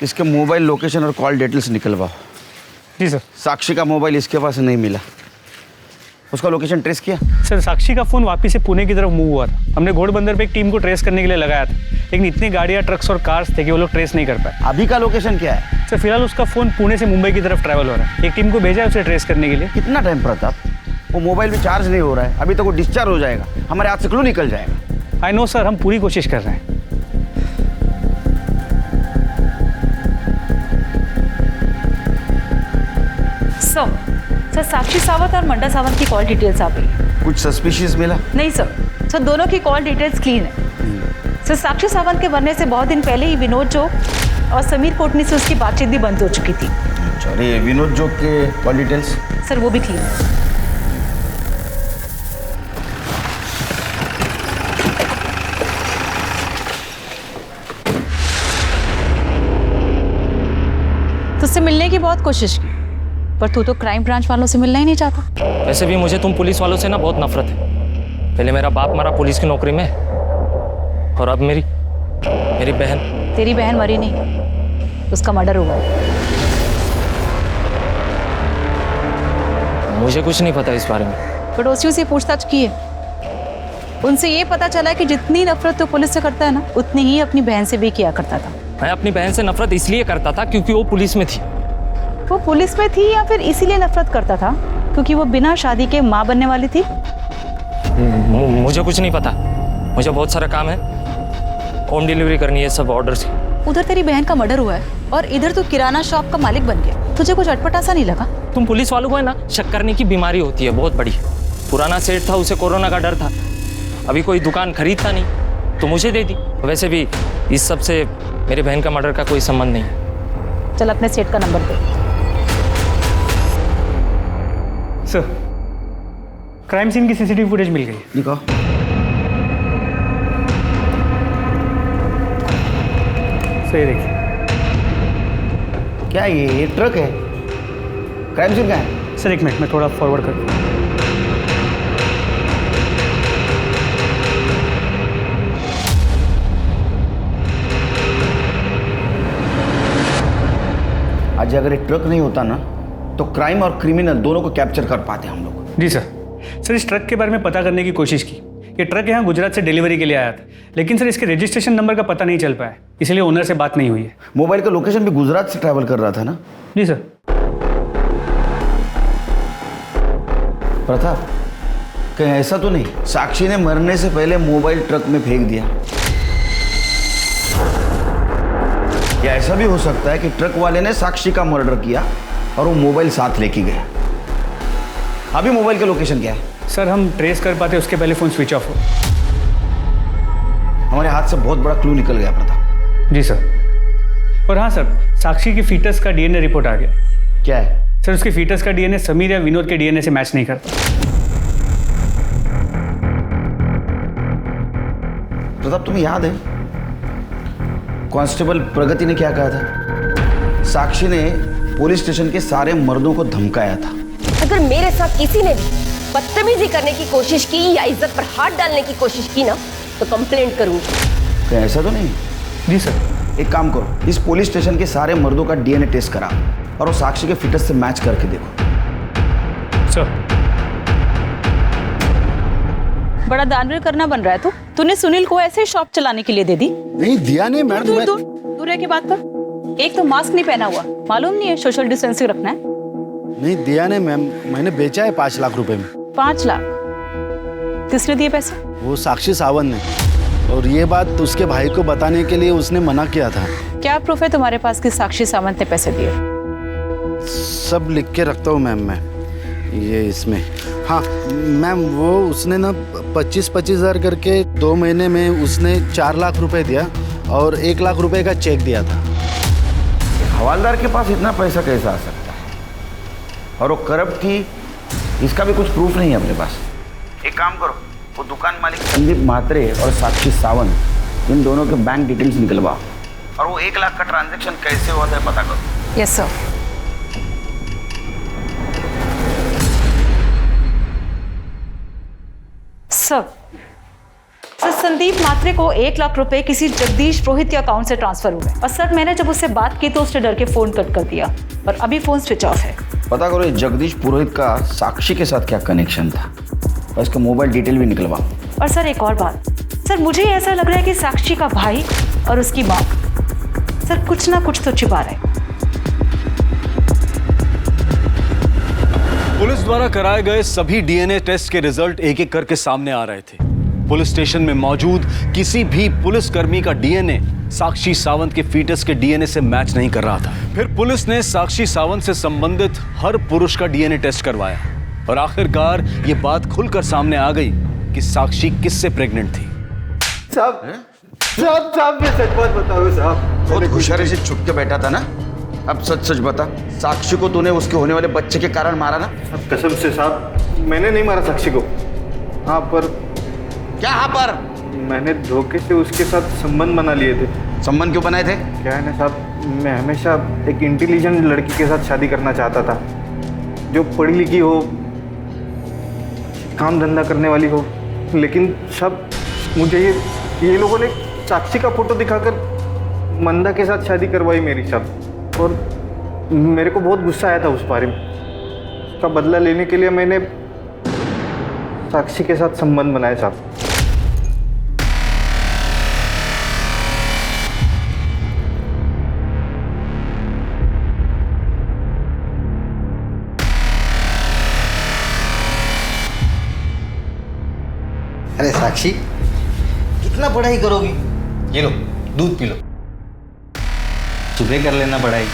इसके मोबाइल लोकेशन और कॉल डिटेल्स निकलवाओ। जी सर। साक्षी का मोबाइल इसके पास नहीं मिला, उसका लोकेशन ट्रेस किया? सर साक्षी का फोन वापस से पुणे की तरफ मूव हुआ था। हमने घोड़बंदर पे एक टीम को ट्रेस करने के लिए लगाया था, लेकिन इतनी गाड़ियाँ, ट्रक्स और कार्स थे कि वो लोग ट्रेस नहीं कर पाए। अभी का लोकेशन क्या है? सर फिलहाल उसका फोन पुणे से मुंबई की तरफ ट्रैवल हो रहा है। एक टीम को भेजा है उसे ट्रेस करने के लिए। कितना टाइम प्रताप? वो मोबाइल में चार्ज नहीं हो रहा है, अभी तक वो डिस्चार्ज हो जाएगा, हमारे हाथ से क्लू निकल जाएगा। आई नो सर, हम पूरी कोशिश कर रहे हैं। सर साक्षी सावंत और मंडा सावंत की कॉल डिटेल्स आ गई। कुछ सस्पिशियस मिला? नहीं सर दोनों की कॉल डिटेल्स क्लीन है। सर साक्षी सावंत के मरने से बहुत दिन पहले ही विनोद जोग और समीर कोटनी से उसकी बातचीत भी बंद हो चुकी थी। अरे विनोद जोग के कॉल डिटेल्स? सर वो भी क्लीन है। तुझसे मिलने की बहुत कोशिश की, पर तू तो क्राइम ब्रांच वालों से मिलना ही नहीं चाहता। वैसे भी मुझे तुम पुलिस वालों से ना बहुत नफरत है। पहले मेरा बाप मरा पुलिस की नौकरी में, और अब मेरी बहन। तेरी बहन मरी नहीं, उसका मर्डर हुआ। मुझे कुछ नहीं पता इस बारे में। पड़ोसियों से पूछताछ की है, उनसे ये पता चला कि जितनी नफरत तो पुलिस से करता है ना, उतनी ही अपनी बहन से भी किया करता था। मैं अपनी बहन से नफरत इसलिए करता था क्योंकि वो पुलिस में थी। वो पुलिस में थी या फिर इसीलिए नफरत करता था क्योंकि वो बिना शादी के माँ बनने वाली थी? मुझे कुछ नहीं पता, मुझे बहुत सारा काम है, होम डिलीवरी करनी है सब ऑर्डर्स की। उधर तेरी बहन का मर्डर हुआ है और इधर तू किराना शॉप का मालिक बन गया, तुझे कुछ अटपटा सा नहीं लगा? तुम पुलिस वालों को है ना शक करने की बीमारी होती है बहुत बड़ी। पुराना सेठ था, उसे कोरोना का डर था, अभी कोई दुकान खरीदता नहीं तो मुझे दे दी। वैसे भी इस सब से मेरी बहन का मर्डर का कोई संबंध नहीं है। चल अपने सेठ का नंबर दे। सर, क्राइम सीन की सीसीटीवी फुटेज मिल गई। दिखाओ। सही देखिए। क्या ये ट्रक है? क्राइम सीन कहाँ है? सर एक मिनट, मैं थोड़ा फॉरवर्ड कर दूँ। आज अगर ये ट्रक नहीं होता ना तो क्राइम और क्रिमिनल दोनों को कैप्चर कर पाते हम लोग। जी सर। सर इस ट्रक के बारे में पता करने की कोशिश की। ये ट्रक यहाँ गुजरात से डिलीवरी के लिए आया था, लेकिन सर इसके रजिस्ट्रेशन नंबर का पता नहीं चल पाया, इसलिए ओनर से बात नहीं हुई है। मोबाइल का लोकेशन भी गुजरात से ट्रैवल कर रहा था ना? जी सर। प्रताप, कहीं ऐसा तो नहीं साक्षी ने मरने से पहले मोबाइल ट्रक में फेंक दिया? या ऐसा भी हो सकता है कि ट्रक वाले ने साक्षी का मर्डर किया और वो मोबाइल साथ लेके गया। अभी मोबाइल का लोकेशन क्या है? सर हम ट्रेस कर पाते उसके पहले फोन स्विच ऑफ हो। हमारे हाथ से बहुत बड़ा क्लू निकल गया प्रताप। जी सर। और हाँ सर, साक्षी की फीटस का डीएनए रिपोर्ट आ गया। क्या है? सर उसके फीटस का डीएनए समीर या विनोद के डीएनए से मैच नहीं करता। प्रताप तुम्हें याद है कांस्टेबल प्रगति ने क्या कहा था? साक्षी ने पुलिस स्टेशन के सारे मर्दों को धमकाया था। अगर मेरे साथ किसी ने भी बदतमीजी करने की कोशिश की या इज्जत पर हाथ डालने की कोशिश की ना तो कंप्लेंट करूंगी। क्या ऐसा तो नहीं? जी सर। एक काम करो, इस पुलिस स्टेशन के सारे मर्दों का डीएनए टेस्ट करा और वो साक्षी के फिटनेस से मैच करके देखो। सर। बड़ा दानवीर करना बन रहा है तूने सुनील को ऐसे शॉप चलाने के लिए दे दी? नहीं दिया नहीं मैडम। दूर रह के बात कर। एक तो मास्क नहीं पहना हुआ, मालूम नहीं है सोशल डिस्टेंसिंग रखना है? नहीं दिया नहीं मैम, मैंने बेचा है 5 लाख रुपए में। 5 लाख? किसने दिए पैसे? वो साक्षी सावंत ने, और ये बात उसके भाई को बताने के लिए उसने मना किया था। क्या प्रूफ है तुम्हारे पास कि साक्षी सावंत ने पैसे दिए? सब लिख के रखता हूँ मैम मैं, ये इसमें। हाँ मैम, वो उसने ना 25-25 हज़ार करके 2 महीने में उसने 4 लाख रुपए दिया और 1 लाख रुपए का चेक दिया था। हवालदार के पास इतना पैसा कैसे आ सकता है? और वो करप्ट थी, इसका भी कुछ प्रूफ नहीं है अपने पास। एक काम करो, वो दुकान मालिक संदीप म्हात्रे और साक्षी सावंत, इन दोनों के बैंक डिटेल्स निकलवाओ और वो 1 लाख का ट्रांजैक्शन कैसे हुआ था पता करो। Yes sir. Sir Sandeep Mhatre को 1 लाख रुपए किसी जगदीश पुरोहित के अकाउंट से ट्रांसफर हुए और सर मैंने जब उससे बात की तो उसने डर के फोन कट कर दिया और अभी फोन स्विच ऑफ है। पता करो ये जगदीश पुरोहित का साक्षी के साथ क्या कनेक्शन था और इसका मोबाइल डिटेल भी निकलवाओ। और सर एक और बात, सर मुझे ऐसा लग रहा है कि साक्षी का भाई और उसकी माँ सर कुछ ना कुछ तो छिपा रहे। पुलिस द्वारा कराए गए सभी डीएनए टेस्ट के रिजल्ट एक एक करके सामने आ रहे थे। पुलिस स्टेशन में मौजूद किसी भी पुलिसकर्मी का डीएनए साक्षी सावंत के फीटस के डीएनए से मैच नहीं कर रहा था। फिर पुलिस ने साक्षी सावंत से संबंधित हर पुरुष का डीएनए टेस्ट करवाया और आखिरकार ये बात खुलकर सामने आ गई कि साक्षी किससे प्रेग्नेंट थी। साहब मैं सच बात बताऊं साहब, बहुत होशियारी से छुप के बैठा था ना। अब सच सच बता, साक्षी को तूने उसके होने वाले बच्चे के कारण मारा ना? कसम से साहब, मैंने नहीं मारा साक्षी को। हाँ पर क्या? हाँ पर मैंने धोखे से उसके साथ संबंध बना लिए थे। संबंध क्यों बनाए थे? क्या है ना साहब, मैं हमेशा एक इंटेलिजेंट लड़की के साथ शादी करना चाहता था, जो पढ़ी लिखी हो, काम धंधा करने वाली हो। लेकिन सब मुझे ये लोगों ने साक्षी का फोटो दिखाकर मंदा के साथ शादी करवाई मेरी साहब। और मेरे को बहुत गुस्सा आया था उस बारे में। उसका बदला लेने के लिए मैंने साक्षी के साथ संबंध बनाया साहब। अरे साक्षी, कितना पढ़ाई करोगी? ये लो दूध पी लो, सुबह कर लेना पढ़ाई।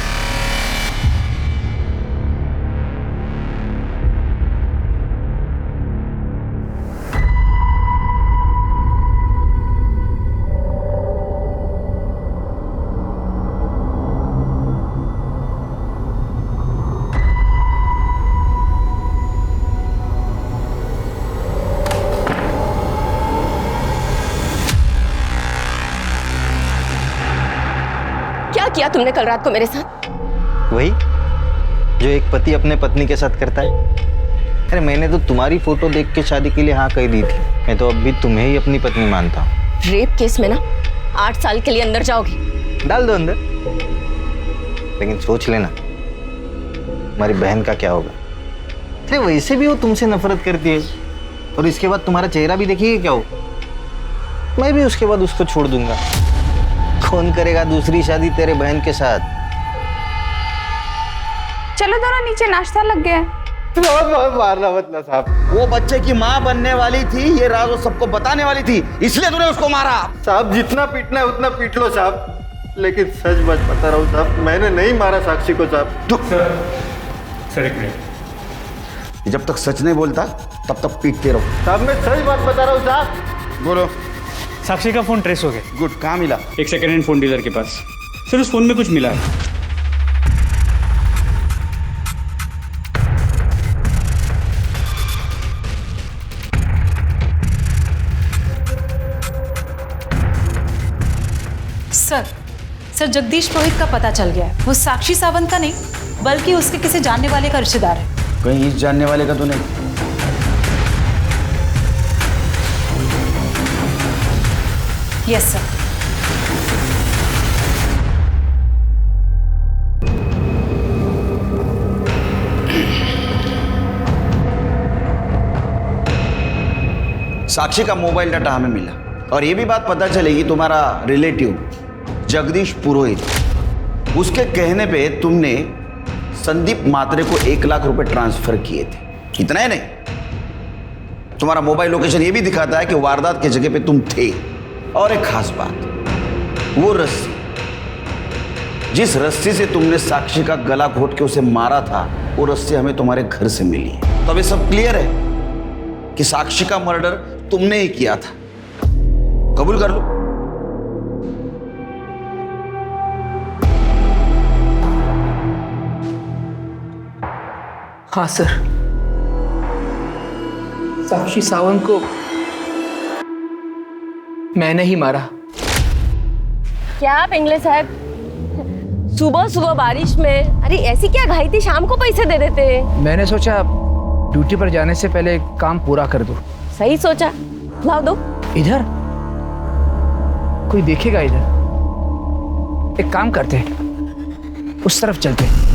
क्या किया तुमने कल रात को मेरे साथ? वही जो एक पति अपने पत्नी के साथ करता है। अरे मैंने तो तुम्हारी फोटो देख के शादी के लिए हाँ कह दी थी। मैं तो अब भी तुम्हें ही अपनी पत्नी मानता हूँ। रेप केस में ना 8 साल के लिए अंदर जाओगी। डाल दो अंदर, लेकिन सोच लेना तुम्हारी बहन का क्या होगा। अरे वैसे भी वो तुमसे नफरत करती है, और इसके बाद तुम्हारा चेहरा भी देखिए क्या हो। मैं भी उसके बाद उसको छोड़ दूंगा। कौन करेगा दूसरी शादी तेरे बहन के साथ? चलो दोनों नीचे, नाश्ता लग गया है। मारना मत ना साहब। वो बच्चे की माँ बनने वाली थी, ये राज वो सबको बताने वाली थी, इसलिए तूने उसको मारा। साहब जितना पीटना है उतना पीट लो साहब, लेकिन सच बात बता रहा हूँ साहब, मैंने नहीं मारा साक्षी को साहब। सर एक मिनट। जब तक सच नहीं बोलता तब तक पीटते रहो। साहब मैं सच बात बता रहा हूँ साहब। बोलो। साक्षी का फोन ट्रेस हो गया। गुड, कहाँ मिला? एक सेकेंड हैंड फोन डीलर के पास। सर उस फोन में कुछ मिला है। सर जगदीश पुरोहित का पता चल गया है। वो साक्षी सावंत का नहीं, बल्कि उसके किसी जानने वाले का रिश्तेदार है। कहीं इस जानने वाले का तो नहीं? Yes sir. साक्षी का मोबाइल डाटा हमें मिला, और ये भी बात पता चलेगी तुम्हारा रिलेटिव जगदीश पुरोहित, उसके कहने पे तुमने संदीप मात्रे को 1 लाख रुपए ट्रांसफर किए थे। इतना ही नहीं, तुम्हारा मोबाइल लोकेशन ये भी दिखाता है कि वारदात की जगह पे तुम थे। और एक खास बात, वो रस्सी, जिस रस्सी से तुमने साक्षी का गला घोट के उसे मारा था, वो रस्सी हमें तुम्हारे घर से मिली है। तो अब ये सब क्लियर है कि साक्षी का मर्डर तुमने ही किया था। कबूल कर लो। हाँ सर, साक्षी सावंत को मैंने ही मारा। क्या पिंगले साहब, सुबह सुबह बारिश में, अरे ऐसी क्या घाई थी? शाम को पैसे दे देते। मैंने सोचा ड्यूटी पर जाने से पहले काम पूरा कर दूं। सही सोचा, लाओ दो। इधर कोई देखेगा? इधर एक काम करते हैं, उस तरफ चलते हैं।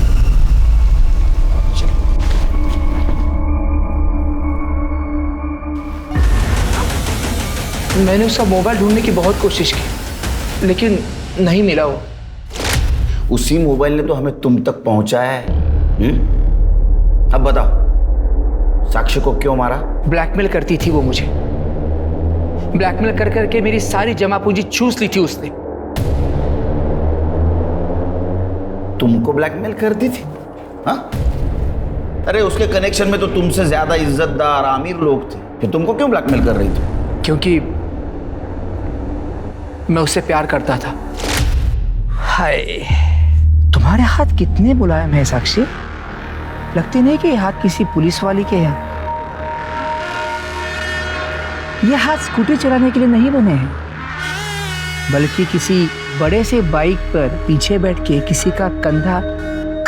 मैंने उसका मोबाइल ढूंढने की बहुत कोशिश की, लेकिन नहीं मिला वो। उसी मोबाइल ने तो हमें तुम तक पहुंचाया है। अब बताओ, साक्षी को क्यों मारा? ब्लैकमेल करती थी वो मुझे। ब्लैकमेल कर करके मेरी सारी जमा पूंजी चूस ली थी उसने। तुमको ब्लैकमेल करती थी? हाँ? अरे उसके कनेक्शन में तो तुमसे ज्यादा इज्जतदार आमिर लोग थे, फिर तुमको क्यों ब्लैकमेल कर रही थी? क्योंकि मैं उससे प्यार करता था। हाय, तुम्हारे हाथ कितने मुलायम है साक्षी, लगती नहीं कि ये हाथ किसी पुलिस वाली के हैं। ये हाथ स्कूटी चलाने के लिए नहीं बने हैं, बल्कि किसी बड़े से बाइक पर पीछे बैठ के किसी का कंधा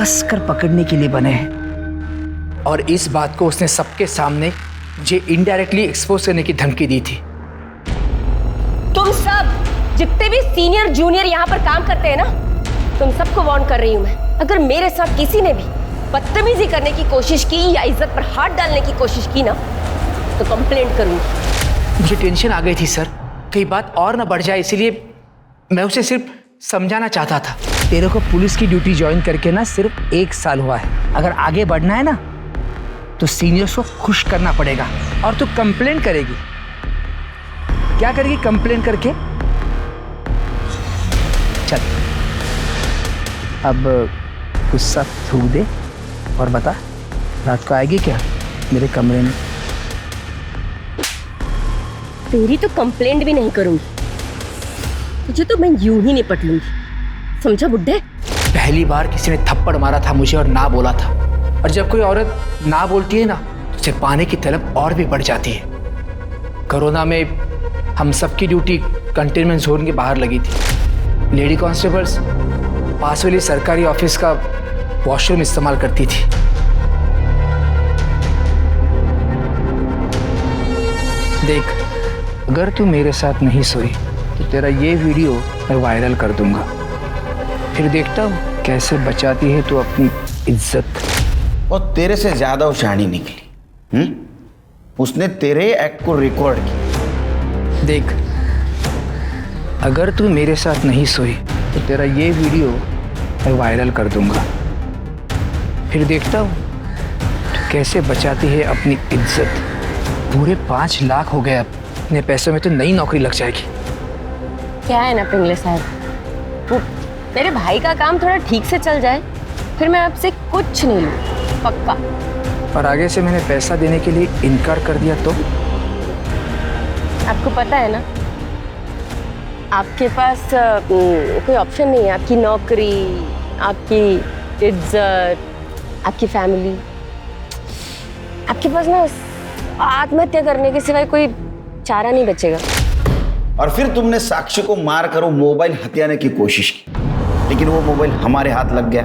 कसकर पकड़ने के लिए बने हैं। और इस बात को उसने सबके सामने मुझे इनडायरेक्टली एक्सपोज करने की धमकी दी थी। तुम सब जितने भी सीनियर जूनियर यहाँ पर काम करते हैं ना, तुम सबको वार्न कर रही हूँ मैं। अगर मेरे साथ किसी ने भी बदतमीजी करने की कोशिश की या इज्जत पर हाथ डालने की कोशिश की ना, तो कंप्लेंट करूंगी। मुझे टेंशन आ गई थी सर, कई बात और ना बढ़ जाए, इसीलिए मैं उसे सिर्फ समझाना चाहता था। तेरे को पुलिस की ड्यूटी ज्वाइन करके ना सिर्फ 1 साल हुआ है। अगर आगे बढ़ना है ना तो सीनियर्स को खुश करना पड़ेगा, और तू कंप्लेंट करेगी क्या करेगी कंप्लेन करके? चल अब गुस्सा थूक दे और बता रात को आएगी क्या मेरे कमरे में? तेरी तो कंप्लेंट भी नहीं करूंगी, तुझे तो मैं यूं ही निपट लूंगी, समझा बुड्ढे? पहली बार किसी ने थप्पड़ मारा था मुझे और ना बोला था, और जब कोई औरत ना बोलती है ना तो उसे पाने की तलब और भी बढ़ जाती है। कोरोना में हम सबकी ड्यूटी कंटेनमेंट जोन के बाहर लगी थी। लेडी कांस्टेबल्स पास वाली सरकारी ऑफिस का वॉशरूम इस्तेमाल करती थी। देख, अगर तू मेरे साथ नहीं सोई तो तेरा ये वीडियो मैं वायरल कर दूंगा, फिर देखता हूँ कैसे बचाती है तू अपनी इज्जत। और तेरे से ज्यादा वो शहानी निकली। उसने तेरे एक्ट को रिकॉर्ड किया। देख, अगर तू मेरे साथ नहीं सोई तो तेरा ये वीडियो मैं वायरल कर दूंगा, फिर देखता हूँ तो कैसे बचाती है अपनी इज्जत। पूरे 5 लाख हो गए, अब इतने पैसों में तो नई नौकरी लग जाएगी। क्या है ना पिंगले साहब, वो मेरे भाई का काम थोड़ा ठीक से चल जाए फिर मैं आपसे कुछ नहीं लूँ, पक्का। और आगे से मैंने पैसा देने के लिए इनकार कर दिया तो? आपको पता है ना, आपके पास कोई ऑप्शन नहीं है। आपकी नौकरी, आपकी इज्जत, आपकी फैमिली, आपके पास ना आत्महत्या करने के सिवाय कोई चारा नहीं बचेगा। और फिर तुमने साक्षी को मार कर वो मोबाइल हथियाने की कोशिश की, लेकिन वो मोबाइल हमारे हाथ लग गया।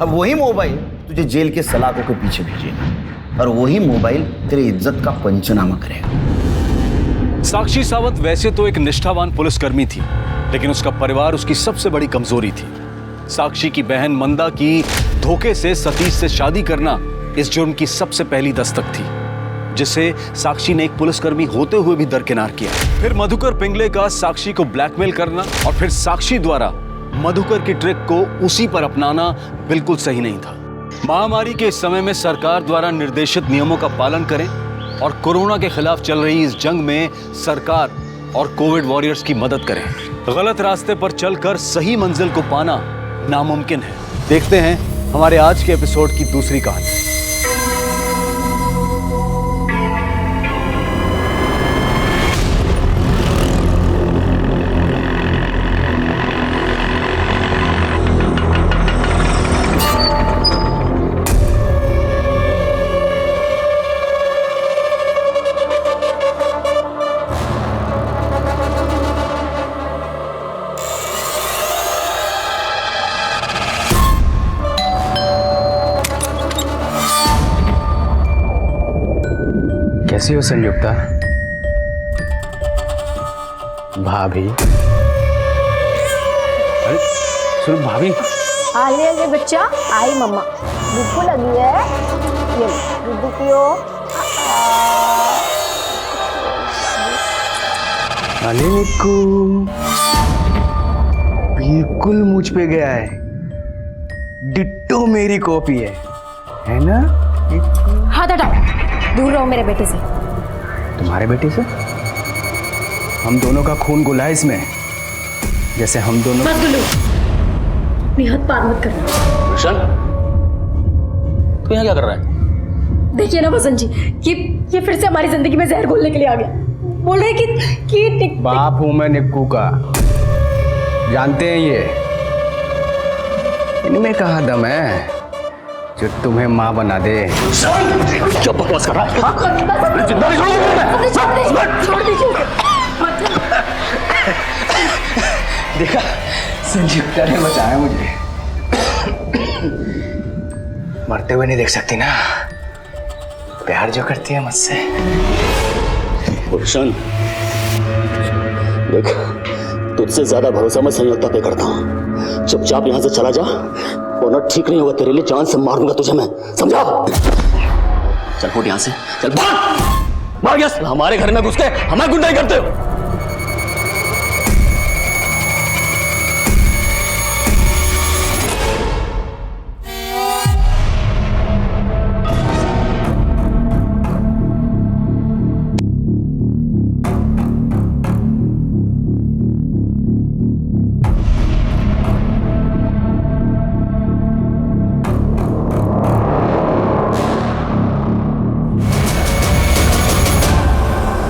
अब वही मोबाइल तुझे जेल के सलाखों के पीछे भेजेगा, और वही मोबाइल तेरी इज्जत का पंचनामा करेगा। साक्षी सावंत वैसे तो एक निष्ठावान पुलिसकर्मी थी, लेकिन उसका परिवार उसकी सबसे बड़ी कमजोरी थी। साक्षी की बहन मंदा की धोखे से सतीश से शादी करना इस जुर्म की सबसे पहली दस्तक थी, जिसे साक्षी ने एक पुलिसकर्मी होते हुए भी दरकिनार किया। फिर मधुकर पिंगले का साक्षी को ब्लैकमेल करना, और फिर साक्षी द्वारा मधुकर की ट्रिक को उसी पर अपनाना बिल्कुल सही नहीं था। महामारी के इस समय में सरकार द्वारा निर्देशित नियमों का पालन करें और कोरोना के खिलाफ चल रही इस जंग में सरकार और कोविड वॉरियर्स की मदद करें। गलत रास्ते पर चलकर सही मंजिल को पाना नामुमकिन है। देखते हैं हमारे आज के एपिसोड की दूसरी कहानी। कैसी हो संयुक्ता? भाभी? अरे सुनो भाभी। आलिया बच्चा, आई मम्मा, भूख लगी है, ये दूध पियो। अरे निक्कू, बिल्कुल मुझ पे गया है, डिट्टो मेरी कॉपी है ना? हाथ हटाओ, दूर रहो मेरे बेटे से। तुम्हारे बेटे से? हम दोनों का खून घुला है इसमें, जैसे हम दोनों। मत गुलो, अपनी हाथ पार मत करना। रोशन, तू यहाँ क्या कर रहा है? देखिए ना वसंत जी, ये फिर से हमारी जिंदगी में जहर घोलने के लिए आ गया। बोल रहे कि बाप हूं मैं निक्कू का, जानते हैं ये। इनमें कहाँ दम है जो तुम्हें माँ बना दे। क्या बकवास कर रहा है? देखा, संयुक्ता ने बचाया मुझे। मरते हुए नहीं देख सकती ना, प्यार जो करती है मुझसे। रोशन, देख, तुझसे ज्यादा भरोसा मैं संयुक्ता पे करता हूँ। चुपचाप यहाँ से चला जा, वरना ठीक नहीं होगा। तेरे लिए जान से मार दूंगा तुझे मैं, समझा? चल फुट यहाँ से, चल भाग। भाग यहाँ, हमारे घर में घुस के हमें गुंडाई करते हो।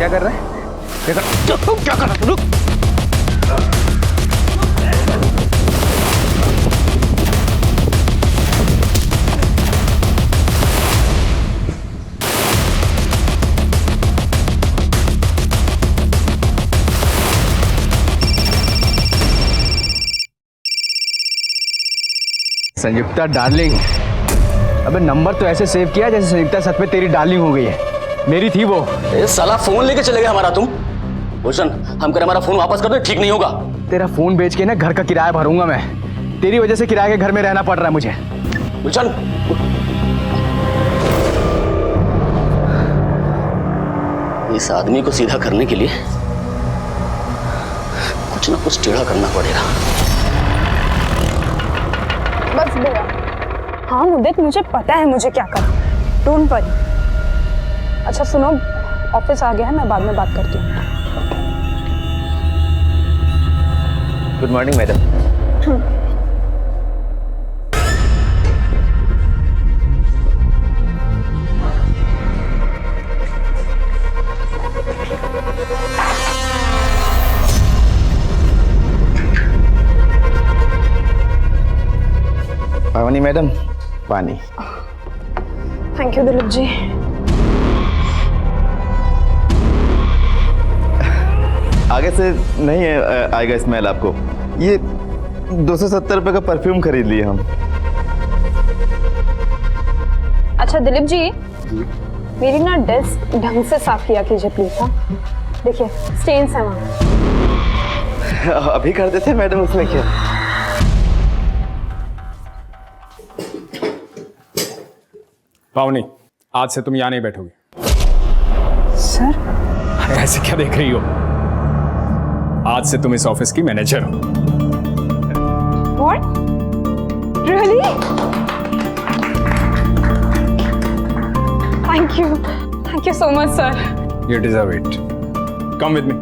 क्या कर रहा है? क्या कर रहा है? रुक। संयुक्ता डार्लिंग, अबे नंबर तो ऐसे सेव किया जैसे संयुक्ता सच में तेरी डार्लिंग हो गई है। मेरी थी वो। ए साला फोन लेके चले गए हमारा तुम। भूषण, हम करें हमारा फोन वापस कर दो, ठीक नहीं होगा। तेरा फोन बेच के ना घर का किराया भरूंगा मैं। तेरी वजह से किराए के घर में रहना पड़ रहा है मुझे। भूषण, इस आदमी को सीधा करने के लिए कुछ ना कुछ टेढ़ा करना पड़ेगा। बस भैया, हाँ मुद्दत, मुझे पता है मुझे क्या करना। Don't worry. अच्छा सुनो, ऑफिस आ गया है, मैं बाद में बात करती हूँ। Good morning madam. पावनी मैडम, पानी। Thank you Dilip ji. आगे से नहीं आएगा स्मेल आपको। ये 270 रुपए का परफ्यूम खरीद लिए हम। अच्छा दिलीप जी, मेरी ना डेस्क ढंग से साफ किया कीजिए प्लीज। हाँ देखिए स्टेन्स हैं वहाँ। अभी कर देते हैं मैडम, उसमें क्या। पावनी, आज से तुम यहाँ नहीं बैठोगी। सर ऐसे क्या देख रही हो? आज से तुम इस ऑफिस की मैनेजर हो। What? Really? Thank you so much, sir. You deserve it. Come with me.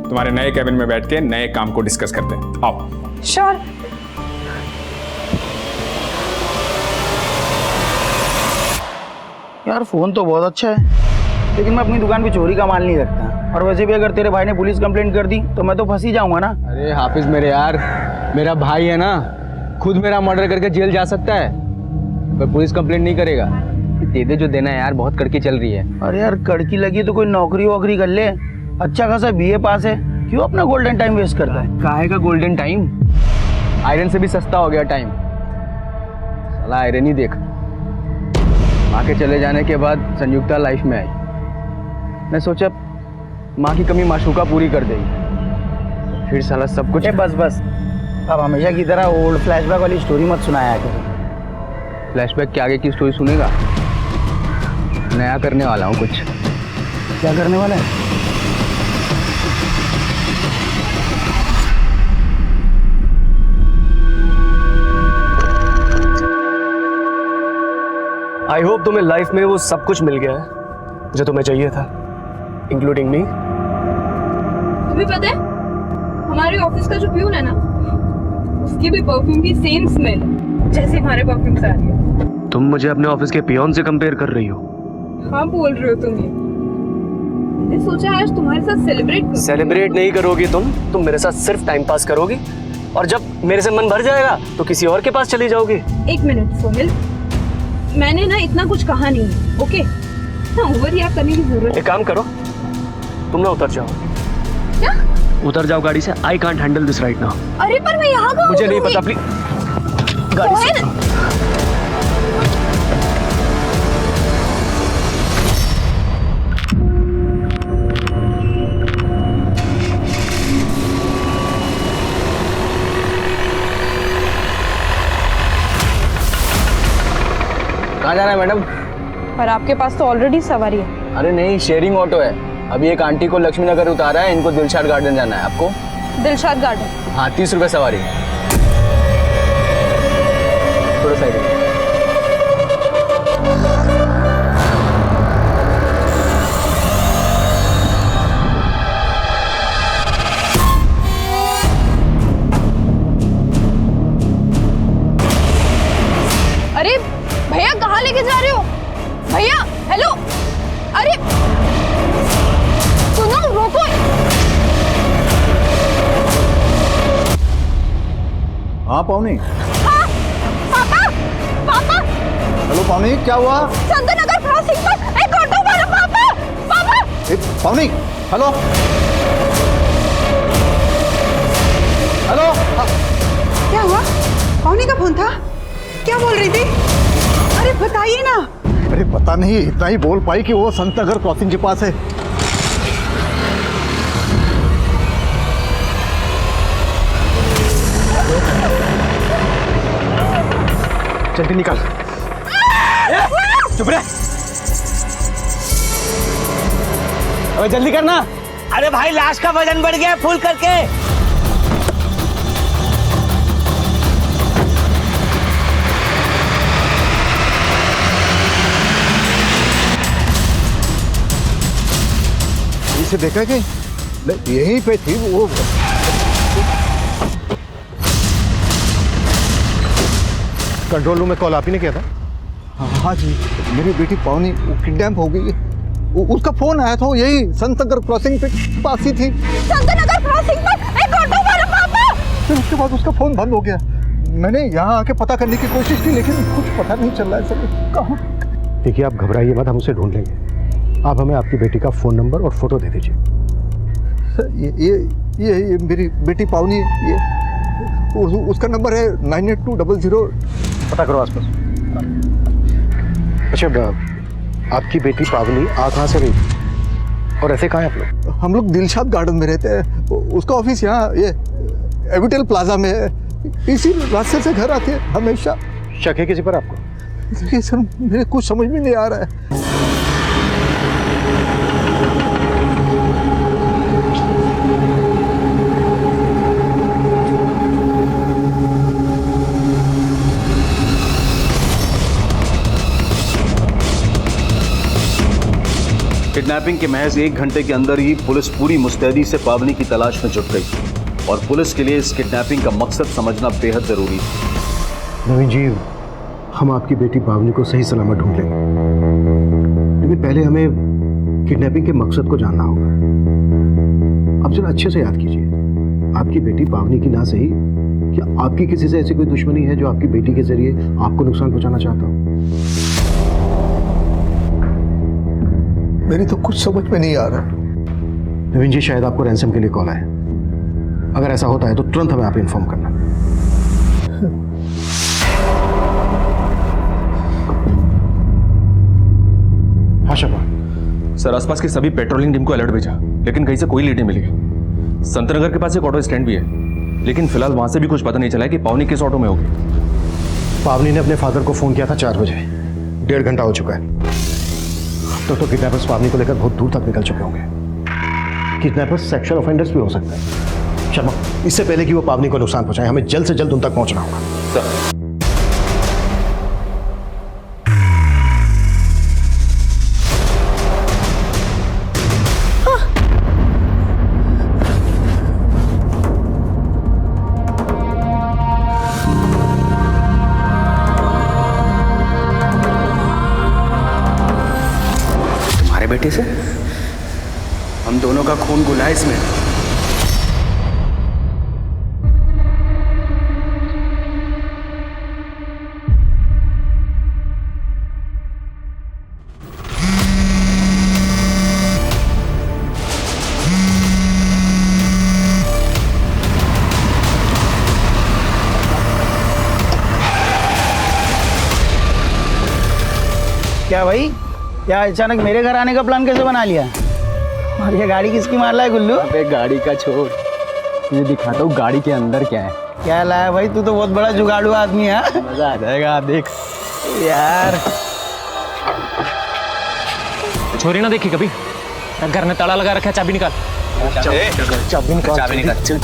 तुम्हारे नए कैबिन में बैठ के नए काम को डिस्कस करते हैं। आओ। Sure. यार फोन तो बहुत अच्छा है, लेकिन मैं अपनी दुकान पे चोरी का माल नहीं रखता। और वैसे भी अगर तेरे भाई ने पुलिस कंप्लेंट कर दी तो मैं तो फंस ही जाऊंगा ना। अरे हाफिज मेरे यार, मेरा भाई है ना, खुद मेरा मर्डर करके जेल जा सकता है, पर पुलिस कंप्लेंट नहीं करेगा। दे दे जो देना है यार, बहुत कड़की चल रही है। अरे यार कड़की लगी तो कोई नौकरी वोकरी कर ले। अच्छा खासा BA पास है, क्यों अपना गोल्डन टाइम वेस्ट करता है? काहे का गोल्डन टाइम? आयरन से भी सस्ता हो गया टाइम। साला आयरन ही देख। माँ के चले जाने के बाद संयुक्ता लाइफ में आई। मैं सोचा माँ की कमी माशूका पूरी कर देगी, फिर साला सब कुछ। बस अब हमेशा की तरह ओल्ड फ्लैशबैक वाली स्टोरी मत सुनाया करो। फ्लैशबैक के आगे की स्टोरी सुनेगा? नया करने वाला हूँ कुछ। क्या करने वाला है? आई होप तुम्हें लाइफ में वो सब कुछ मिल गया है जो तुम्हें चाहिए था, इंक्लूडिंग मी। तुम्हें पता है हमारे ऑफिस का जो प्यून है ना, उसकी भी परफ्यूम की सेम स्मेल जैसे हमारे परफ्यूम से आ रही है। तुम मुझे अपने ऑफिस के पियोन से कंपेयर कर रही हो? हाँ बोल रहे हो तुम ये। मैंने सोचा आज तुम्हारे साथ सेलिब्रेट नहीं करोगी तुम मेरे साथ सिर्फ टाइम पास करोगी, और जब मेरे से मन भर जाएगा तो किसी और के पास चली जाओगी। एक मिनट सोनिल, मैंने ना इतना कुछ कहा नहीं है, ओके? ना ओवर रिएक्ट करने की जरूरत। एक काम करो, तुम ना उतर जाओ। क्या? उतर जाओ गाड़ी से। I can't handle this right now. अरे पर मैं यहाँ कहाँ मुझे नहीं पता, प्लीज गाड़ी से। कहाँ जाना है मैडम? पर आपके पास तो ऑलरेडी सवारी है। अरे नहीं, शेयरिंग ऑटो है। अभी एक आंटी को लक्ष्मी नगर उतारा है, इनको दिलशाद गार्डन जाना है। आपको? दिलशाद गार्डन? हाँ, 30 रुपए सवारी। थोड़ा साइड में। अरे भैया कहाँ लेके जा रहे हो? भैया हेलो, अरे हाँ पावनी। हाँ, पापा, पापा। हेलो पावनी, क्या हुआ? चंदननगर क्रॉसिंग पर एक ऑटो वाला पापा, पापा। पावनी, हेलो हेलो। क्या हुआ? पावनी का फोन था? क्या बोल रही थी? अरे बताइए ना। अरे पता नहीं, इतना ही बोल पाई कि वो संत नगर क्रॉसिंग के पास है। जल्दी निकाल। चुप रहे। अबे जल्दी करना। अरे भाई लाश का वजन बढ़ गया फुल करके। इसे देखा कि यहीं पे थी वो। कंट्रोल रूम में कॉल आप ही ने किया था? हाँ जी, मेरी बेटी पावनी किडनैप हो गई। उसका फोन आया था, यही संत नगर क्रॉसिंग पे पास ही थी। संत नगर क्रॉसिंग पर एक ऑटो वाला पापा। फिर उसके बाद उसका फोन बंद हो गया। मैंने यहाँ आके पता करने की कोशिश की, लेकिन कुछ पता नहीं चल रहा है सर। कहाँ? देखिए आप घबराइए मत, हम उसे ढूंढ लेंगे। आप हमें आपकी बेटी का फोन नंबर और फोटो दे दीजिए। ये मेरी बेटी पावनी, ये उसका नंबर है 98200। पता करो आसपास। अच्छा, आपकी बेटी पावनी आ कहाँ से रही और ऐसे कहाँ हैं आप लोग? हम लोग दिलशाद गार्डन में रहते हैं। उसका ऑफिस यहाँ ये एविटेल प्लाजा में है। इसी रास्ते से घर आते हैं हमेशा। शक है किसी पर आपको? देखिए सर, मेरे कुछ समझ में नहीं आ रहा है। किडनैपिंग के महज 1 घंटे के अंदर ही पुलिस पूरी मुस्तैदी से पावनी की तलाश में जुट गई और पुलिस के लिए इस किडनैपिंग का मकसद समझना बेहद जरूरी था। नवीन जी, हम आपकी बेटी पावनी को सही सलामत ढूंढ लेंगे, लेकिन पहले हमें किडनैपिंग के मकसद को जानना होगा। अब जरा अच्छे से याद कीजिए, आपकी बेटी पावनी की ना सही, क्या आपकी किसी से ऐसी कोई दुश्मनी है जो आपकी बेटी के जरिए आपको नुकसान पहुंचाना चाहता हो? मेरी तो कुछ समझ में नहीं आ रहा। नवीन जी, शायद आपको रैंसम के लिए कॉल आया। अगर ऐसा होता है तो तुरंत हमें आप इन्फॉर्म करना। हाँ शपा। सर, आसपास की सभी पेट्रोलिंग टीम को अलर्ट भेजा, लेकिन कहीं से कोई लीड नहीं मिली। संतनगर के पास एक ऑटो स्टैंड भी है, लेकिन फिलहाल वहां से भी कुछ पता नहीं चला है कि पावनी किस ऑटो में होगी। पावनी ने अपने फादर को फोन किया था 4 बजे। 1.5 घंटा हो चुका है। तो किडनैपर्स पावनी को लेकर बहुत दूर तक निकल चुके होंगे। किडनैपर्स सेक्सुअल ऑफेंडर्स भी हो सकते हैं। शर्मा, इससे पहले कि वो पावनी को नुकसान पहुंचाए, हमें जल्द से जल्द उन तक पहुंचना होगा। सर। बेटे से हम दोनों का खून गुला है इसमें। क्या भाई, क्या अचानक मेरे घर आने का प्लान कैसे बना लिया? और ये गाड़ी किसकी मार रहा है गुल्लू? अबे गाड़ी का छोड़, तुझे दिखाता हूँ गाड़ी के अंदर क्या है। क्या लाया भाई, तू तो बहुत बड़ा जुगाड़ू आदमी है। मजा आ जाएगा, देख यार। चोरी ना देखी कभी? घर में ताला लगा रखा है, चाबी निकाल। चाबी निकाल।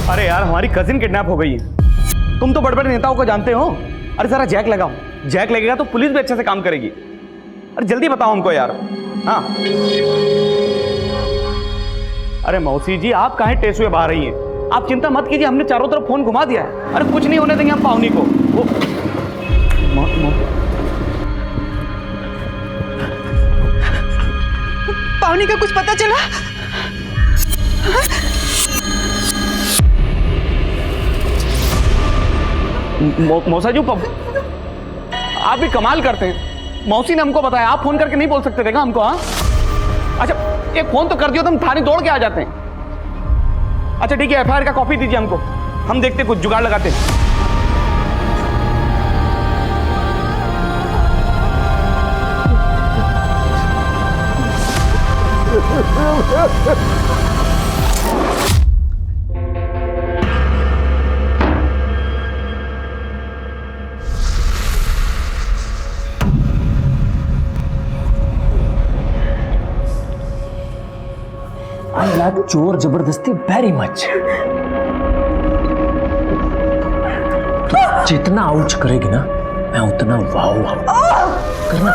अरे यार, हमारी कजिन किडनैप हो गई है। तुम तो बड़े बड़े नेताओं को जानते हो। अरे जरा जैक लगाओ, जैक लगेगा तो पुलिस भी अच्छे से काम करेगी। अरे जल्दी बताओ हमको यार। हाँ, अरे मौसी जी, आप काहे टेसुए बहा रही हैं? आप चिंता मत कीजिए, हमने चारों तरफ फोन घुमा दिया है। अरे कुछ नहीं होने देंगे हम पावनी को। वो पावनी का कुछ पता चला? मौसा जी आप भी कमाल करते हैं। मौसी ने हमको बताया, आप फोन करके नहीं बोल सकते थे क्या हमको? हाँ अच्छा, एक फोन तो कर दियो तो हम थाने दौड़ के आ जाते हैं। अच्छा ठीक है, एफआईआर का कॉपी दीजिए हमको, हम देखते कुछ जुगाड़ लगाते हैं। I like चोर जबरदस्ती वेरी मच। जितना आउच करेगी ना मैं उतना वाव वाव करना करना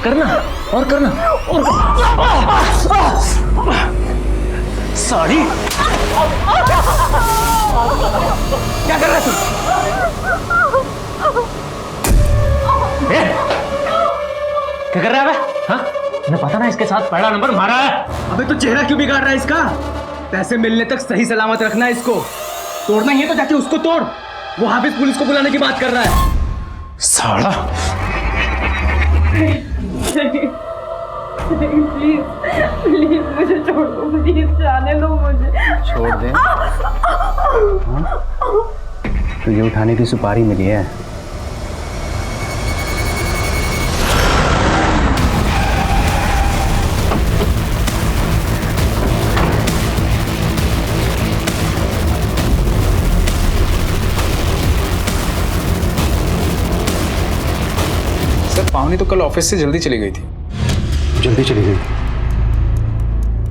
करना और करना और साड़ी क्या कर रहा है तू? क्या कर रहा है? हाँ तुम्हें पता ना इसके साथ पहला नंबर मारा है। अबे तो चेहरा क्यों बिगाड़ रहा है इसका? पैसे मिलने तक सही सलामत रखना है इसको। तोड़ना ही है तो जाके उसको तोड़। वो हाफिज पुलिस को बुलाने की बात कर रहा है। साला प्लीज प्लीज मुझे छोड़ दो, प्लीज जाने दो मुझे। छोड़ दे? तुझे उठाने की सुपारी मिली है। पावनी तो कल ऑफिस से जल्दी चली गई थी। जल्दी चली गई?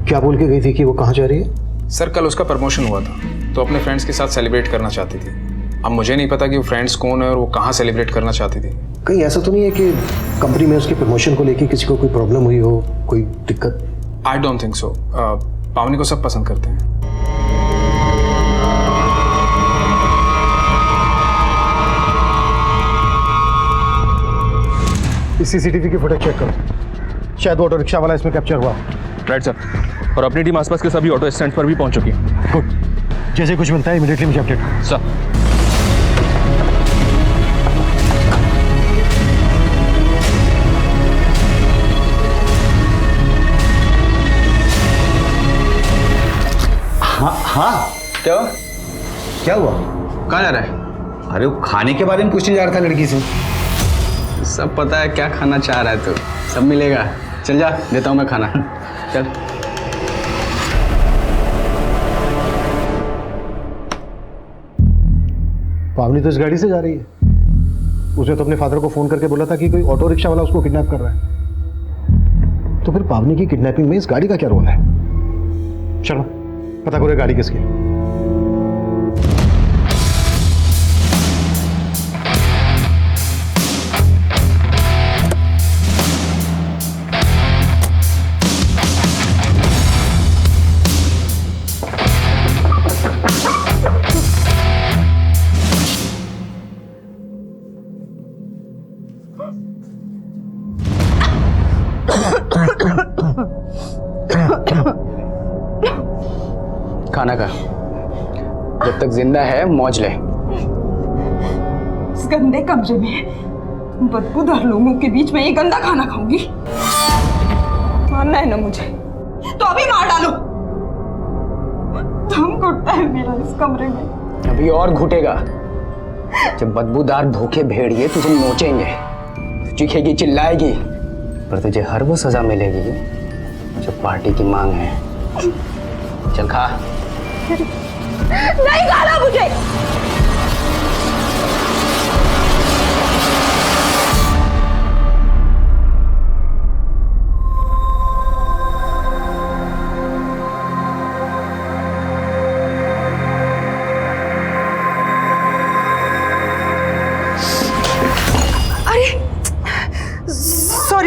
क्या बोल के गई थी कि वो कहाँ जा रही है? सर कल उसका प्रमोशन हुआ था तो अपने फ्रेंड्स के साथ सेलिब्रेट करना चाहती थी। अब मुझे नहीं पता कि वो फ्रेंड्स कौन है और वो कहाँ सेलिब्रेट करना चाहती थी। कहीं ऐसा तो नहीं है कि कंपनी में उसके प्रमोशन को लेके किसी को कोई प्रॉब्लम हुई हो, कोई दिक्कत? I don't think so. पावनी को सब पसंद करते हैं। इस सीसीटीवी की फुटेज चेक करो, शायद ऑटो रिक्शा वाला इसमें कैप्चर हुआ। राइट सर, और अपनी टीम आसपास के सभी ऑटो स्टैंड पर भी पहुंच चुकी है। गुड, जैसे कुछ मिलता है इमीडिएटली मुझे अपडेट करो। सर हाँ क्या हुआ? कहाँ जा रहा है? अरे वो खाने के बारे में पूछने जा रहा था लड़की से। सब पता है क्या खाना चाह रहा है तू, सब मिलेगा। चल जा, देता हूँ मैं खाना। चल। पावनी तो इस गाड़ी से जा रही है। उसने तो अपने फादर को फोन करके बोला था कि कोई ऑटो रिक्शा वाला उसको किडनैप कर रहा है। तो फिर पावनी की किडनैपिंग में इस गाड़ी का क्या रोल है? चलो पता करो गाड़ी किसकी है। खाना खा, जब तक जिंदा है मौज ले। इस गंदे कमरे में बदबूदार लोगों के बीच में ये गंदा खाना खाऊंगी? मारना है ना मुझे तो अभी मार डालो। दम घुटता है मेरा इस कमरे में। अभी और घुटेगा जब बदबूदार भूखे भेड़िए तुझे नोचेंगे, चीखेगी चिल्लाएगी, पर तुझे हर वो सजा मिलेगी जो पार्टी की मांग है। चल खा। नहीं खाना मुझे।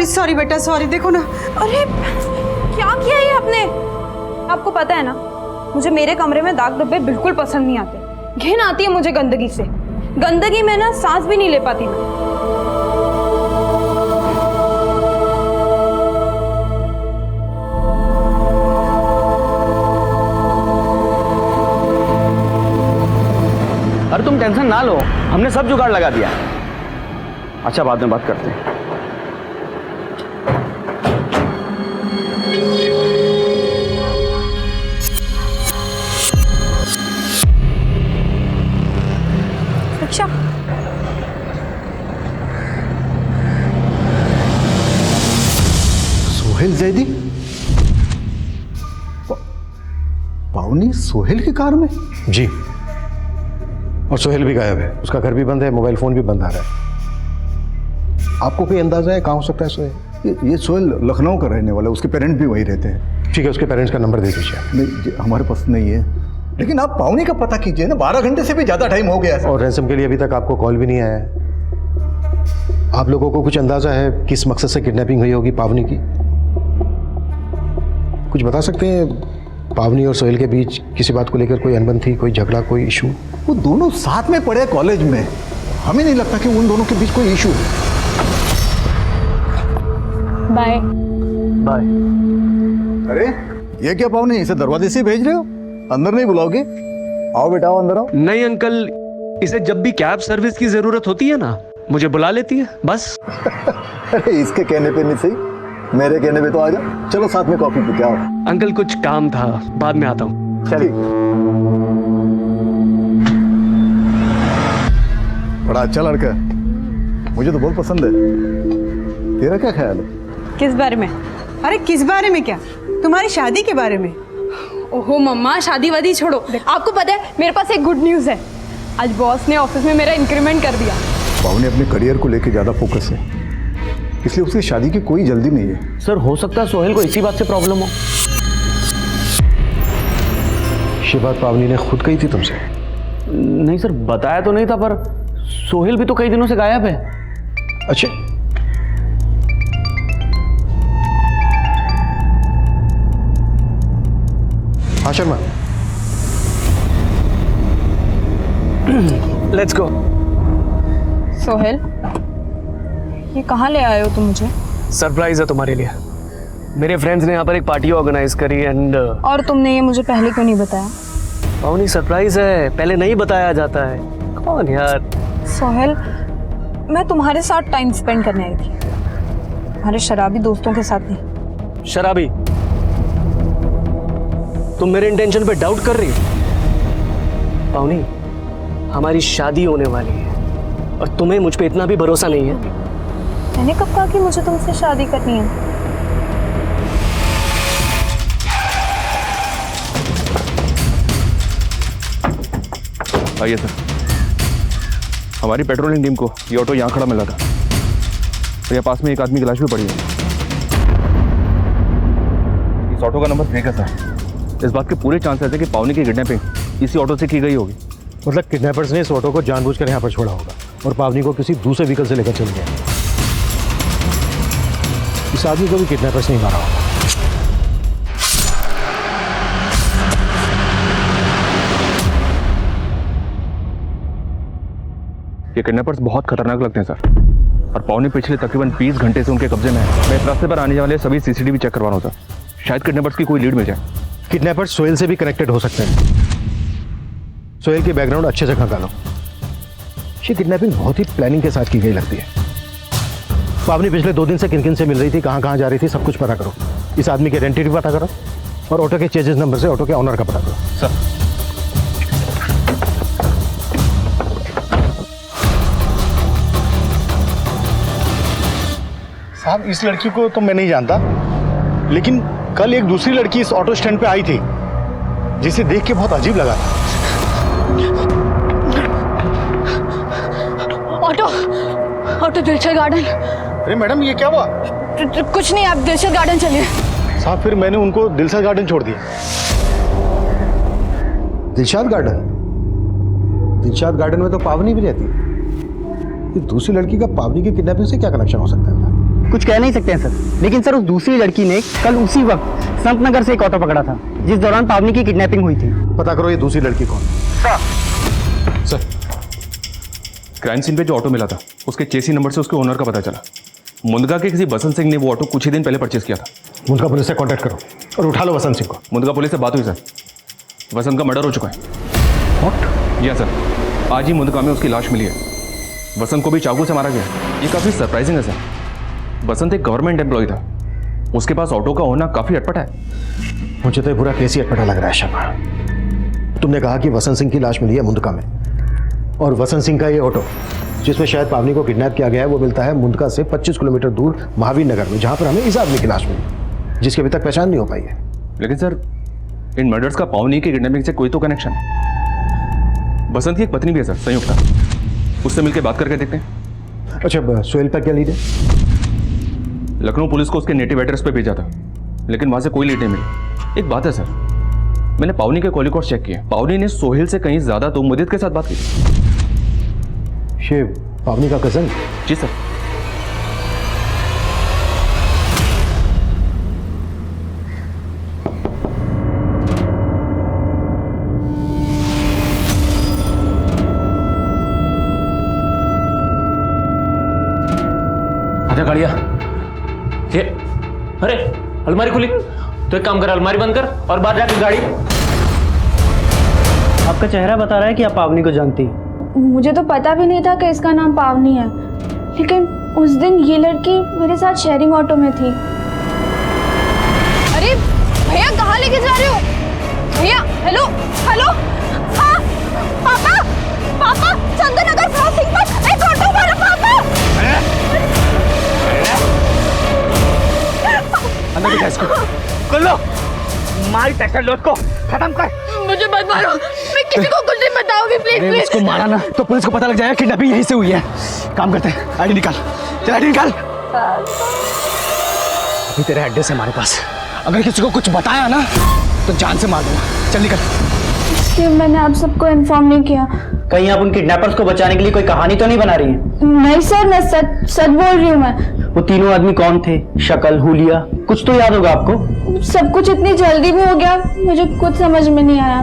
सॉरी बेटा, सॉरी। देखो ना, अरे क्या किया ये आपने? आपको पता है ना मुझे मेरे कमरे में दाग धब्बे बिल्कुल पसंद नहीं आते। घिन आती है मुझे गंदगी से। गंदगी में ना सांस भी नहीं ले पाती मैं। अरे तुम टेंशन ना लो, हमने सब जुगाड़ लगा दिया। अच्छा, बाद में बात करते हैं। अच्छा, सोहेल जैदी? पावनी सोहेल की कार में? जी, और सोहेल भी गायब है। उसका घर भी बंद है, मोबाइल फोन भी बंद आ रहा है। आपको कोई अंदाजा है कहाँ हो सकता है सोहेल? ये सोहेल लखनऊ का रहने वाला है, उसके पेरेंट्स भी वहीं रहते हैं। ठीक है, उसके पेरेंट्स का नंबर दे दीजिए। नहीं, हमारे पास नहीं है, लेकिन आप पावनी का पता कीजिए ना, 12 घंटे से भी ज़्यादा टाइम हो गया है। और रैंसम के लिए अभी तक आपको कॉल भी नहीं आया है। आप लोगों को कुछ अंदाजा है किस मकसद से किडनैपिंग हुई होगी पावनी की? कुछ बता सकते हैं? पावनी और सोहेल के बीच किसी बात को लेकर कोई अनबन थी, कोई झगड़ा, कोई इशू? वो दोनों साथ में पढ़े कॉलेज में, हमें नहीं लगता कि उन दोनों के बीच कोई इशू है। Bye bye. अरे ये क्या पावनी, इसे दरवाजे से भेज रहे हो? अंदर नहीं बुलाओगे? आओ बेटा, आओ अंदर आओ। नहीं अंकल, इसे जब भी कैब सर्विस की जरूरत होती है ना, मुझे बुला लेती है बस। अरे इसके कहने पे नहीं सही, मेरे कहने पे तो आ जा। चलो साथ में कॉफी पीते आओ। अंकल कुछ काम था, बाद में आता हूँ। चलिए। बड़ा अच्छा लड़का है, मुझे तो बहुत पसंद है। तेरा क्या ख्याल है? किस बारे में? अरे किस बारे में क्या? तुम्हारी शादी के बारे में। ओहो मम्मा, शादी वादी छोड़ो। आपको पता है मेरे पास एक गुड न्यूज़ है। आज बॉस ने ऑफिस में मेरा इंक्रीमेंट कर दिया। पावनी अपने करियर को लेकर ज्यादा फोकस है, इसलिए उसकी शादी की कोई जल्दी नहीं है। सर, हो सकता है सोहेल को इसी बात से प्रॉब्लम हो। ये बात पावनी ने खुद कही थी तुमसे? नहीं सर, बताया तो नहीं था, पर सोहेल भी तो कई दिनों से गायब है। अच्छा, हाँ शर्मा, लेट्स गो। सोहेल, ये कहाँ ले आए हो तुम मुझे? सरप्राइज है तुम्हारे लिए। मेरे फ्रेंड्स ने यहाँ पर एक पार्टी ऑर्गेनाइज करी एंड और तुमने ये मुझे पहले क्यों नहीं बताया? पावनी, सरप्राइज है, पहले नहीं बताया जाता है। कौन यार? सोहेल, मैं तुम्हारे साथ टाइम स्पेंड करने आई थी, हमारे शराबी दोस्तों के साथ नहीं। शराबी? तुम मेरे इंटेंशन पे डाउट कर रही हो? पावनी, हमारी शादी होने वाली है और तुम्हें मुझ पे इतना भी भरोसा नहीं है? मैंने कब कहा कि मुझे तुमसे शादी करनी है? आइए सर। हमारी पेट्रोलिंग टीम को ये ऑटो यहाँ खड़ा मिला था, तो यहाँ पास में एक आदमी की लाश भी पड़ी है। इस ऑटो का नंबर फेक है सर। इस बात के पूरे चांसेस है कि पावनी की किडनैपिंग इसी ऑटो से की गई होगी। मतलब किडनैपर्स ने इस ऑटो को जानबूझकर यहाँ पर छोड़ा होगा और पावनी को किसी दूसरे व्हीकल से लेकर चल गया। इस आदमी को भी किडनैपर्स नहीं मारा होगा। ये किडनैपर्स बहुत खतरनाक लगते हैं सर, और पावनी पिछले तकरीबन 20 घंटे से उनके कब्जे में है। मैं इस रास्ते पर आने वाले सभी सीसीटीवी चेक करवा रहा हूँ सर, शायद किडनैपर्स की कोई लीड मिल जाए। किडनैपर्स सोहेल से भी कनेक्टेड हो सकते हैं। सोहेल की बैकग्राउंड अच्छे से खंगालो। ये किडनैपिंग बहुत ही प्लानिंग के साथ की गई लगती है। पावनी पिछले 2 दिन से किन किन से मिल रही थी, कहाँ कहाँ जा रही थी, सब कुछ पता करो। इस आदमी की आइडेंटिटी पता करो और ऑटो के चेजेस नंबर से ऑटो के ऑनर का पता करो। सर, साहब, इस लड़की को तो मैं नहीं जानता, लेकिन कल एक दूसरी लड़की इस ऑटो स्टैंड पे आई थी जिसे देख के बहुत अजीब लगा। Auto auto Dilshad garden. अरे मैडम, ये क्या हुआ? कुछ नहीं, आप दिलशद गार्डन चलिए। साहब, फिर मैंने उनको दिलशद गार्डन छोड़ दिया। दिलशद गार्डन? दिलशद गार्डन में तो पावनी भी रहती है। ये दूसरी लड़की का पावनी की किडनैपिंग से क्या कनेक्शन हो सकता है? कुछ कह नहीं सकते हैं सर, लेकिन सर उस दूसरी लड़की ने कल उसी वक्त संत नगर से एक ऑटो पकड़ा था जिस दौरान पावनी की किडनैपिंग हुई थी। पता करो ये दूसरी लड़की कौन? सर, क्राइम सीन पे जो ऑटो मिला था उसके चेसी नंबर से उसके ओनर का पता चला। मुंदगा के किसी बसंत सिंह ने वो ऑटो कुछ ही दिन पहले परचेज किया था। मुंदगा पुलिस से कांटेक्ट करो और उठा लो वसंत सिंह को। मुंदगा पुलिस से बात हुई सर, वसंत का मर्डर हो चुका है। व्हाट? या सर, आज ही मुंदका में उसकी लाश मिली है। बसंत को भी चाकू से मारा गया। ये काफी सरप्राइजिंग है सर। बसंत एक गवर्नमेंट एम्प्लॉय था, उसके पास ऑटो का होना काफी अटपटा है। मुझे तो ये पूरा केस ही अटपटा लग रहा है शर्मा। तुमने कहा कि वसंत सिंह की लाश मिली है मुंदका में, और वसंत सिंह का ये ऑटो जिसमें शायद पावनी को किडनैप किया गया है वो मिलता है मुंदका से 25 किलोमीटर दूर महावीर नगर में, जहां पर हमें इस आदमी की लाश मिली जिसकी अभी तक पहचान नहीं हो पाई है। लेकिन सर इन मर्डर्स का पावनी की किडनैपिंग से कोई तो कनेक्शन है। बसंत की एक पत्नी भी है सर, संयुक्ता, उससे मिलकर बात करके देखते हैं। अच्छा, सोहेल पर क्या लीड है? लखनऊ पुलिस को उसके नेटिव एड्रेस पे भेजा था, लेकिन वहां से कोई लीड नहीं मिली। एक बात है सर, मैंने पावनी के कॉल रिकॉर्ड चेक किए, पावनी ने सोहेल से कहीं ज्यादा तो मुदित के साथ बात की। ये पावनी का कजन? जी सर। आजा गाड़िया। ये अरे अलमारी खुली, तो एक काम कर, अलमारी बंद कर और बाहर जाके गाड़ी। आपका चेहरा बता रहा है कि आप पावनी को जानती हैं। मुझे तो पता भी नहीं था कि इसका नाम पावनी है, लेकिन उस दिन ये लड़की मेरे साथ शेयरिंग ऑटो में थी। अरे भैया कहाँ लेके जा रहे हो? भैया हेलो हेलो, हाँ पापा, पापा चंदन नगर क्रॉसिंग पर एक ऑटो वाला पापा। अंदर बिठा इसको, कर लो, मार टैक्टर लोड को खत्म कर। मुझे मत मारो, मैं किसी को कुछ नहीं बताऊंगी, प्लीज प्लीज। इसको मारा ना तो पुलिस को पता लग जाएगा किडनैपिंग यहीं से हुई है। काम करते हैं, आईडी निकाल, चल आईडी निकाल। अभी तेरा एड्रेस है हमारे पास, अगर किसी को कुछ बताया ना तो जान से मार देना। चल निकल। इसलिए मैंने आप सबको इन्फॉर्म नहीं किया। कहीं आप उन किडनैपर्स को बचाने के लिए कोई कहानी तो नहीं बना रही हैं? नहीं सर, मैं सच बोल रही हूँ। मैं वो तीनों आदमी कौन थे? शक्ल, हुलिया, कुछ तो याद होगा आपको? सब कुछ इतनी जल्दी में हो गया, मुझे कुछ समझ में नहीं आया।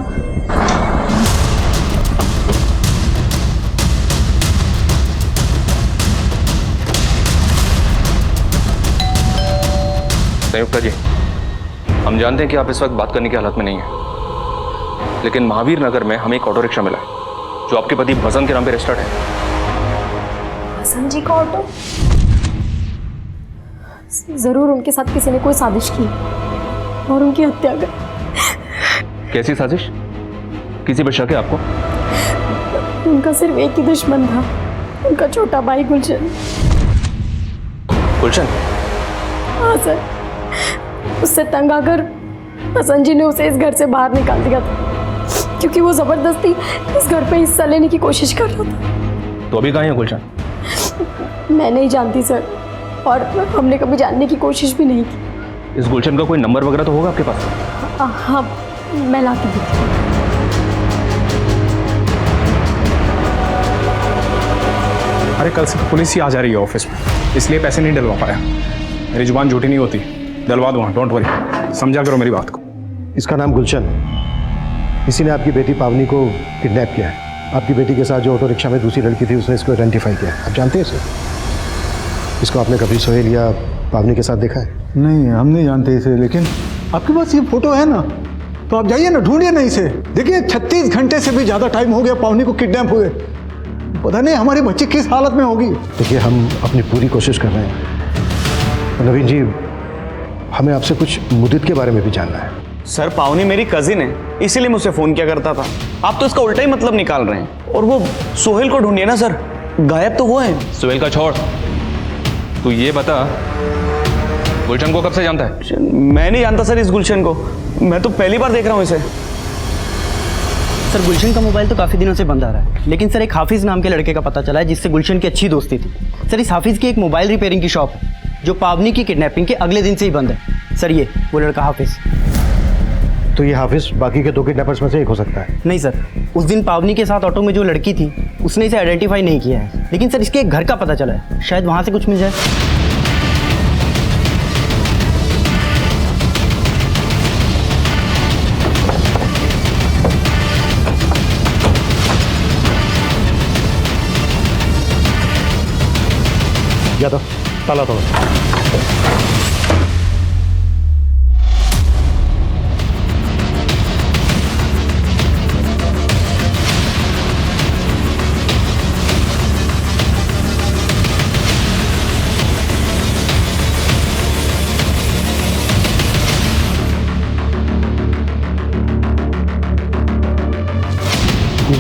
संयुक्ता जी, हम जानते हैं कि आप इस वक्त बात करने की हालत में नहीं है, लेकिन महावीर नगर में हमें एक ऑटो रिक्शा मिला है जो आपके पति बसंत के नाम पे रजिस्टर्ड है। बसंत जी का ऑटो? जरूर उनके साथ किसी ने कोई साजिश की और उनकी हत्या कर। कैसी साजिश? किसी पर शक है आपको? उनका सिर्फ एक ही दुश्मन था, उनका छोटा भाई गुलशन। गुलशन? हाँ सर, उससे तंग आकर बसंत जी ने उसे इस घर से बाहर निकाल दिया था, क्योंकि वो जबरदस्ती इस घर पे हिस्सा लेने की कोशिश कर रहा था। तो अभी कहाँ है गुलशन? मैं नहीं जानती सर, और हमने कभी जानने की कोशिश भी नहीं की। इस गुलशन का कोई नंबर वगैरह तो होगा आपके पास? हाँ, मैं ला के देती हूँ। अरे कल से तो पुलिस ही आ जा रही है ऑफिस में, इसलिए पैसे नहीं डलवा पाया। मेरी जुबान झूठी नहीं होती, डलवा दूंगा, डोंट वरी, समझा करो मेरी बात को। इसका नाम गुलशन है, इसी ने आपकी बेटी पावनी को किडनैप किया है। आपकी बेटी के साथ जो ऑटो रिक्शा में दूसरी लड़की थी उसने इसको आइडेंटिफाई किया। आप जानते हैं इसे? इसको आपने कभी सोहेल या पावनी के साथ देखा है? नहीं, हम नहीं जानते इसे, लेकिन आपके पास ये फोटो है ना, तो आप जाइए ना, ढूंढिए ना इसे। देखिए 36 घंटे से भी ज़्यादा टाइम हो गया पावनी को किडनैप हुए, पता नहीं हमारी बच्ची किस हालत में होगी। देखिए हम अपनी पूरी कोशिश कर रहे हैं। नवीन जी, हमें आपसे कुछ मुदित के बारे में भी जानना है। सर पावनी मेरी कजिन है, इसीलिए मुझसे फोन किया करता था। आप तो इसका उल्टा ही मतलब निकाल रहे हैं। और वो सोहेल को ढूंढिए ना सर, गायब तो वो है। सोहेल का छोड़, तू ये बता गुलशन को कब से जानता है? मैं नहीं जानता सर इस गुलशन को, मैं तो पहली बार देख रहा हूँ इसे। सर गुलशन का मोबाइल तो काफ़ी दिनों से बंद आ रहा है, लेकिन सर एक हाफिज नाम के लड़के का पता चला है जिससे गुलशन की अच्छी दोस्ती थी। सर इस हाफिज की एक मोबाइल रिपेयरिंग की शॉप है जो पावनी की किडनैपिंग के अगले दिन से ही बंद है। सर ये वो लड़का हाफिज। तो ये हाफिज बाकी के 2 किडनैपर्स में से एक हो सकता है? नहीं सर, उस दिन पावनी के साथ ऑटो में जो लड़की थी उसने इसे आइडेंटिफाई नहीं किया है, लेकिन सर इसके एक घर का पता चला है, शायद वहाँ से कुछ मिल जाए। यादव, ताला तोड़ो।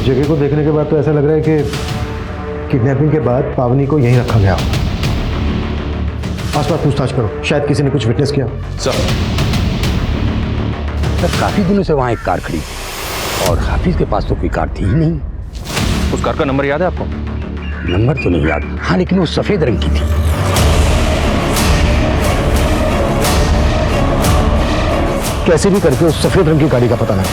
जगह को देखने के बाद तो ऐसा लग रहा है कि किडनैपिंग के बाद पावनी को यहीं रखा गया हो। आसपास पूछताछ करो, शायद किसी ने कुछ विटनेस किया। सर काफी दिनों से वहां एक कार खड़ी और हाफिज के पास तो कोई कार थी ही नहीं। उस कार का नंबर याद है आपको? नंबर तो नहीं याद, हाँ, लेकिन वो सफेद रंग की थी। कैसे भी करके उस सफेद रंग की गाड़ी का पता लगा,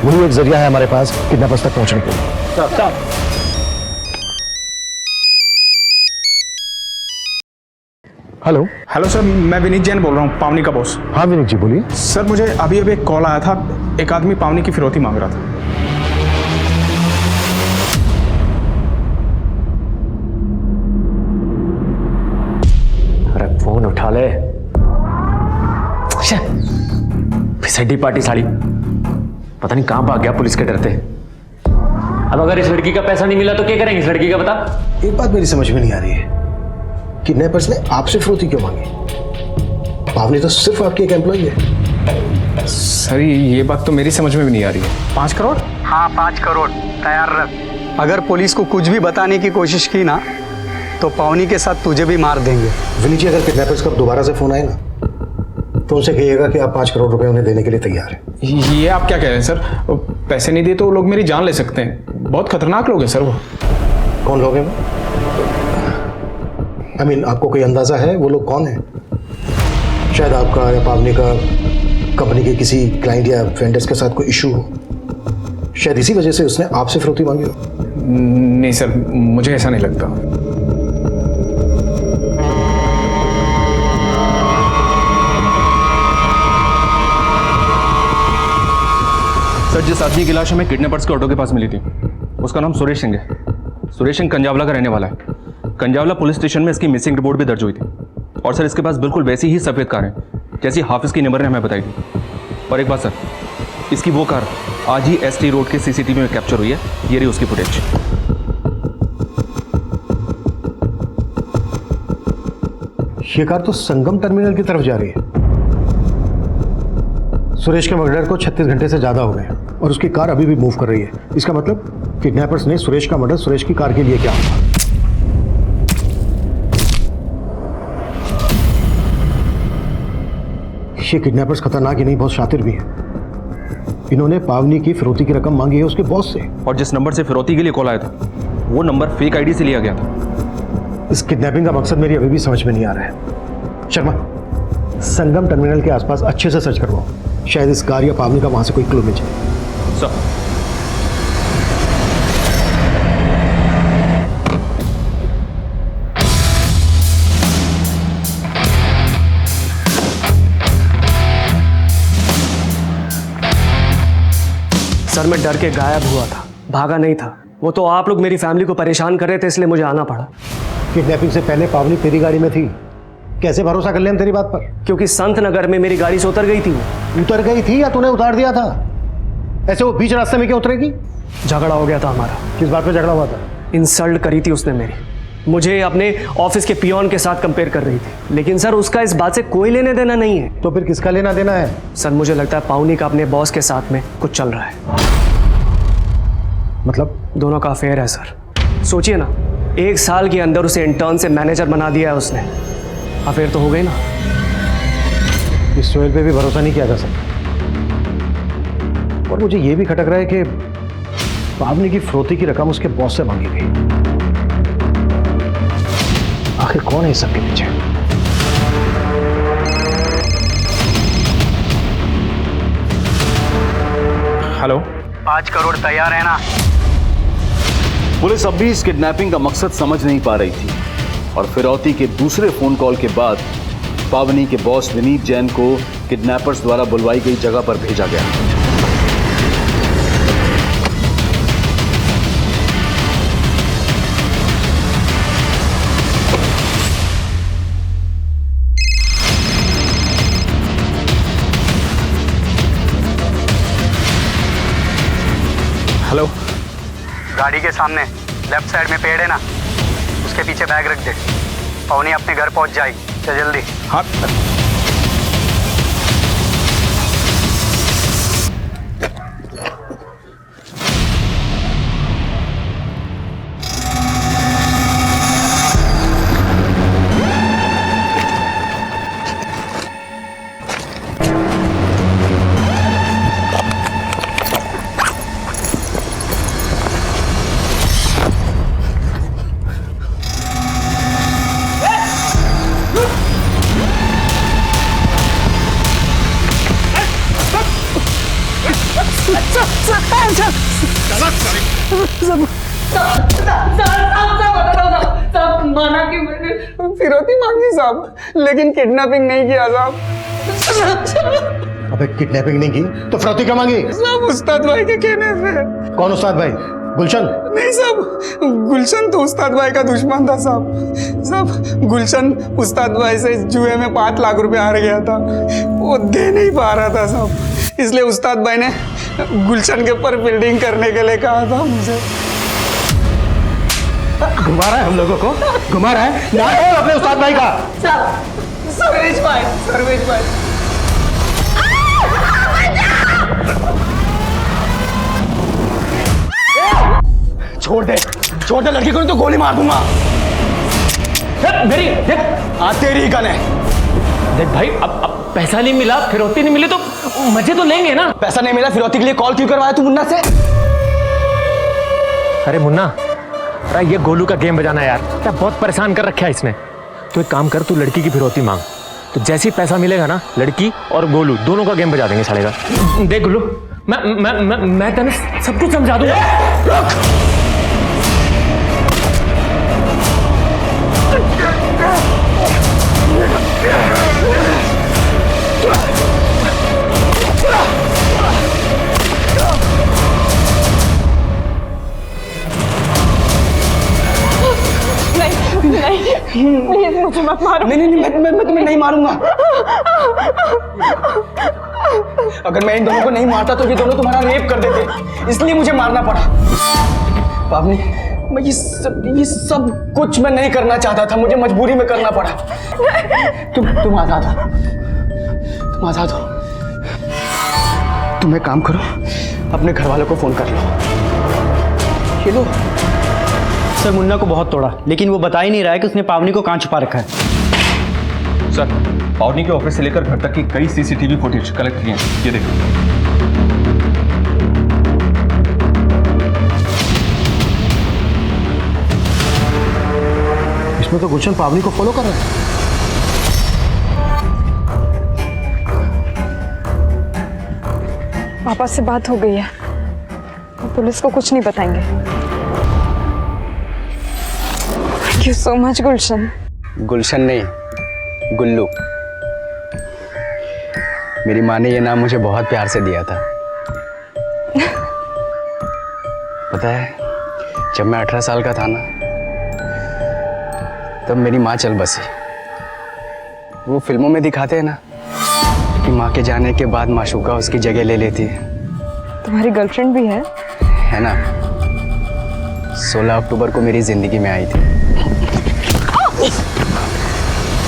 वही एक जरिया है हमारे पास किडनैपर्स तक पहुंचने के लिए। हेलो हेलो सर, मैं विनीत जैन बोल रहा हूँ, पावनी का बॉस। हाँ विनीत जी बोलिए। सर मुझे अभी एक कॉल आया था, एक आदमी पावनी की फिरौती मांग रहा था। अरे फोन उठा ले। फिसड्डी पार्टी साली, पता नहीं कहां भाग गया पुलिस के डरते। अब अगर इस लड़की का पैसा नहीं मिला तो क्या करेंगे इस लड़की का, बता। एक बात मेरी समझ में नहीं आ रही है, किडनैपर्स ने आपसे फिरौती क्यों मांगी? पावनी तो सिर्फ आपकी एक एम्प्लॉई है। सर ये बात तो मेरी समझ में भी नहीं आ रही है। 5 करोड़? हाँ 5 करोड़ तैयार रख। अगर पुलिस को कुछ भी बताने की कोशिश की ना तो पावनी के साथ तुझे भी मार देंगे। विनीत जी, अगर किडनैपर्स का दोबारा से फोन आए ना तो उनसे कहिएगा कि आप 5 करोड़ रुपए उन्हें देने के लिए तैयार हैं। ये आप क्या कह रहे हैं सर? पैसे नहीं दिए तो वो लोग मेरी जान ले सकते हैं, बहुत खतरनाक लोग हैं सर वो। कौन लोग हैं वो? I mean, आपको कोई अंदाजा है वो लोग कौन है? शायद आपका या पावनी का कंपनी के किसी क्लाइंट या वेंडर्स के साथ कोई इशू हो, शायद इसी वजह से उसने आपसे फिरौती मांगी हो। नहीं सर, मुझे ऐसा नहीं लगता। सर जिस आदमी की लाश हमें किडनैपर्स के ऑटो के पास मिली थी उसका नाम सुरेश सिंह है। सुरेश सिंह कंजावला का रहने वाला है। कंजावला पुलिस स्टेशन में इसकी मिसिंग रिपोर्ट भी दर्ज हुई थी और सर इसके पास बिल्कुल वैसी ही सफ़ेद कार है जैसी हाफिज की नंबर ने हमें बताई थी। और एक बात सर, इसकी वो कार आज ही एसटी रोड के सीसीटीवी में कैप्चर हुई है। ये रही उसकी फुटेज। ये कार तो संगम टर्मिनल की तरफ जा रही है। सुरेश के मर्डर को 36 घंटे से ज्यादा हो गए और उसकी कार अभी भी मूव कर रही है। इसका मतलब किडनैपर्स ने सुरेश का मर्डर सुरेश की कार के लिए किया होगा। ये किडनैपर्स खतरनाक ही नहीं, बहुत शातिर भी है। इन्होंने पावनी की फिरौती की रकम मांगी है उसके बॉस से। और जिस नंबर से फिरौती के लिए कॉल आया था वो नंबर फेक आईडी से लिया गया था। इस किडनैपिंग का मकसद मेरी अभी भी समझ में नहीं आ रहा है। शर्मा, संगम टर्मिनल के आसपास अच्छे से सर्च करवाओ, शायद इस कार या पावनी का वहां से कोई क्लू मिल जाए। सर मैं डर के गायब हुआ था, भागा नहीं था। वो तो आप लोग मेरी फैमिली को परेशान कर रहे थे इसलिए मुझे आना पड़ा। किडनैपिंग से पहले पावनी तेरी गाड़ी में थी, कैसे भरोसा कर ले हम तेरी बात पर? क्योंकि संत नगर में मेरी गाड़ी से उतर गई थी। उतर गई थी या तूने उतार दिया था? ऐसे वो बीच रास्ते में क्या उतरेगी? झगड़ा हो गया था हमारा। किस बात पे झगड़ा हुआ था? इंसल्ट करी थी उसने मेरी, मुझे अपने ऑफिस के पियोन के साथ कंपेयर कर रही थी। लेकिन सर उसका इस बात से कोई लेने देना नहीं है। तो फिर किसका लेना देना है? सर मुझे लगता है पावनी का अपने बॉस के साथ में कुछ चल रहा है। मतलब? दोनों का अफेयर है सर। सोचिए ना, 1 साल के अंदर उसे इंटर्न से मैनेजर बना दिया है उसने। अफेयर तो हो गई ना। इस सोहेल पे भी भरोसा नहीं किया जा सकता। और मुझे ये भी खटक रहा है कि पावनी की फिरौती की रकम उसके बॉस से मांगी गई। आखिर कौन है इस सब के पीछे? हेलो, 5 करोड़ तैयार है ना? पुलिस अब भी इस किडनैपिंग का मकसद समझ नहीं पा रही थी और फिरौती के दूसरे फोन कॉल के बाद पावनी के बॉस विनीत जैन को किडनैपर्स द्वारा बुलवाई गई जगह पर भेजा गया। हेलो, गाड़ी के सामने लेफ्ट साइड में पेड़ है ना, उसके पीछे बैग रख दे। पावनी अपने घर पहुंच जाएगी, चल जल्दी। हाँ। माना कि मैंने फिरौती मांगी साहब, लेकिन किडनैपिंग नहीं किया साहब। अबे किडनैपिंग नहीं की तो फिरौती क्या मांगी? साहब उस्ताद भाई के कहने से। कौन उस्ताद भाई? गुलशन? नहीं साहब, गुलशन तो उस्ताद भाई का दुश्मन था साहब। साहब गुलशन उस्ताद भाई से जुए में 5 लाख रुपए हार गया था, वो दे नहीं पा रहा था साहब, इसलिए उस्ताद भाई ने गुलशन के ऊपर बिल्डिंग करने के लिए कहा था मुझे। घुमा रहा है हम लोगों को, घुमा रहा है ना अपने उस्ताद भाई का। सर्वेश भाई छोड़ दे लड़की को, तो गोली मार दूंगा। मेरी देख, तेरी गन है। देख भाई, अब पैसा नहीं मिला, फिरौती नहीं मिली तो मजे तो लेंगे ना। पैसा नहीं मिला, फिरौती के लिए कॉल क्यों करवाया तू मुन्ना से? अरे मुन्ना, अरे ये गोलू का गेम बजाना यार, क्या बहुत परेशान कर रखा है इसने। तो एक काम कर, तू लड़की की फिरौती मांग, तो जैसे ही पैसा मिलेगा ना, लड़की और गोलू दोनों का गेम बजा देंगे साले का। देख गोलू, मैं तेने सब कुछ समझा दूंगा। नहीं, मुझे मत मारो। नहीं, मैं तुम्हें नहीं मारूंगा। अगर मैं इन दोनों को नहीं मारता तो ये दोनों तुम्हारा रेप कर देते, इसलिए मुझे मारना पड़ा। पावनी, मैं ये सब कुछ मैं नहीं करना चाहता था, मुझे मजबूरी में करना पड़ा। तुम आजाद हो। तुम एक काम करो, अपने घर वालों को फोन कर लो। ये लो। सर मुन्ना को बहुत तोड़ा, लेकिन वो बता ही नहीं रहा है कि उसने पावनी को कहाँ छुपा रखा है। सर, पावनी के ऑफिस से लेकर घर तक की कई सीसीटीवी फुटेज कलेक्ट किए हैं, ये देखो। इसमें तो गुलशन पावनी को फॉलो कर रहा है। पापा से बात हो गई है, पुलिस को कुछ नहीं बताएंगे। Thank you so much, गुलशन। गुलशन नहीं, गुल्लू। मेरी माँ ने ये नाम मुझे बहुत प्यार से दिया था। पता है, जब मैं 18 साल का था ना, तब मेरी माँ चल बसी। वो फिल्मों में दिखाते हैं ना कि माँ के जाने के बाद माशूका उसकी जगह ले लेती है। तुम्हारी गर्लफ्रेंड भी है ना? 16 अक्टूबर को मेरी जिंदगी में आई थी।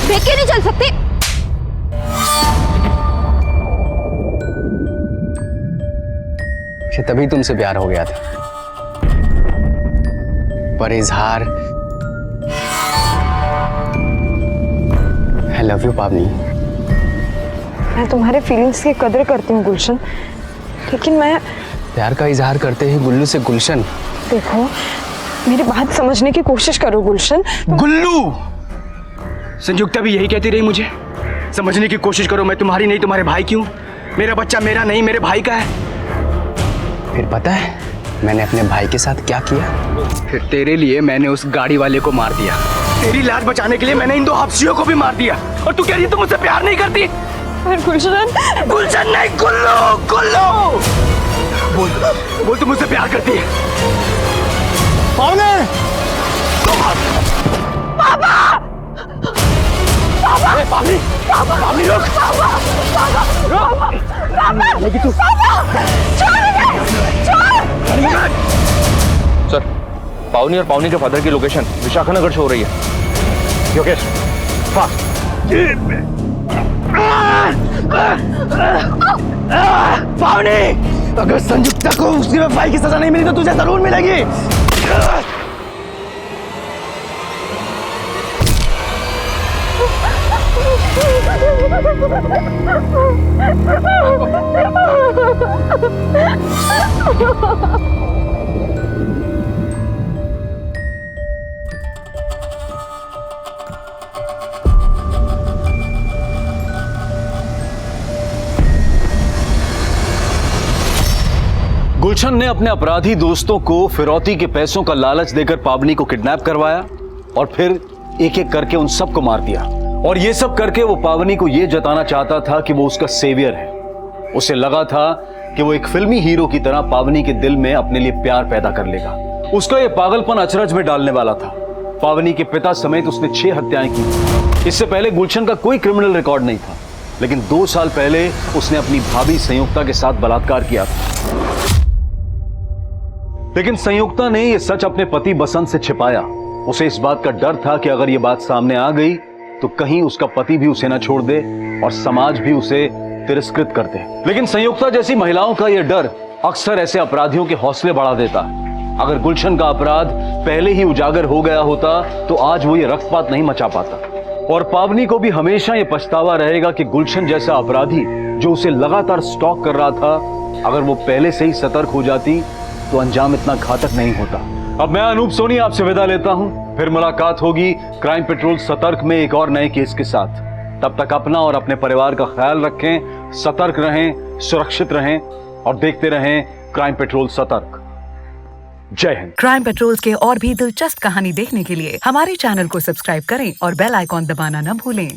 देख के नहीं चल सकते। तभी तुमसे प्यार हो गया था, पर इजहार आई लव यू पावनी। मैं तुम्हारे फीलिंग्स की कदर करती हूँ गुलशन, लेकिन मैं प्यार का इजहार करते ही गुल्लू से गुलशन। देखो, मेरी बात समझने की कोशिश करो गुलशन। गुल्लू, संयुक्ता भी यही कहती रही मुझे, समझने की कोशिश करो, मैं तुम्हारी नहीं तुम्हारे भाई की हूं, मेरा बच्चा मेरा नहीं मेरे भाई का है। फिर पता है मैंने अपने भाई के साथ क्या किया? फिर तेरे लिए मैंने उस गाड़ी वाले को मार दिया, तेरी लाज बचाने के लिए मैंने इन 2 हफ्सियों को भी मार दिया, और तू कह रही है तुम मुझसे प्यार नहीं करती? गुलशन नहीं, गुल्लू, गुल्लू। बोल तुम मुझसे प्यार करती है? पावनी! पापा! पावनी, पावनी रुक! लेकिन तू सर, पावनी और पावनी के फादर की लोकेशन विशाखानगर से हो रही है। योगेश, फास्ट। पावनी, अगर संयुक्ता को उसकी वफाई की सजा नहीं मिली तो तुझे जरूर मिलेगी। गुलशन ने अपने अपराधी दोस्तों को फिरौती के पैसों का लालच देकर पावनी को किडनैप करवाया और फिर एक एक करके उन सबको मार दिया। और ये सब करके वो पावनी को ये जताना चाहता था कि वो उसका सेवियर है। उसे लगा था कि वो एक फिल्मी हीरो की तरह पावनी के दिल में अपने लिए प्यार पैदा कर लेगा। उसका ये पागलपन अचरज में डालने वाला था। पावनी के पिता समेत उसने 6 हत्याएं की। इससे पहले गुलशन का कोई क्रिमिनल रिकॉर्ड नहीं था, लेकिन 2 साल पहले उसने अपनी भाभी संयुक्ता के साथ बलात्कार किया था। लेकिन संयुक्ता ने यह सच अपने पति बसंत से छिपाया। उसे इस बात का डर था कि अगर यह बात सामने आ गई तो कहीं उसका पति भी उसे न छोड़ दे और समाज भी उसे तिरस्कृत कर दे। लेकिन संयुक्ता जैसी महिलाओं का यह डर अक्सर ऐसे अपराधियों के हौसले बढ़ा देता है। अगर गुलशन का अपराध पहले ही उजागर हो गया होता तो आज वो ये रक्तपात नहीं मचा पाता। और पावनी को भी हमेशा ये पछतावा रहेगा कि गुलशन जैसा अपराधी जो उसे लगातार स्टॉक कर रहा था, अगर वो पहले से ही सतर्क हो जाती तो अंजाम इतना घातक नहीं होता। अब मैं अनूप सोनी आपसे विदा लेता हूं। फिर मुलाकात होगी क्राइम पेट्रोल सतर्क में एक और नए केस के साथ। तब तक अपना और अपने परिवार का ख्याल रखें, सतर्क रहें, सुरक्षित रहें और देखते रहें क्राइम पेट्रोल सतर्क। जय हिंद। क्राइम पेट्रोल के और भी दिलचस्प कहानी देखने के लिए हमारे चैनल को सब्सक्राइब करें और बेल आइकॉन दबाना न भूलें।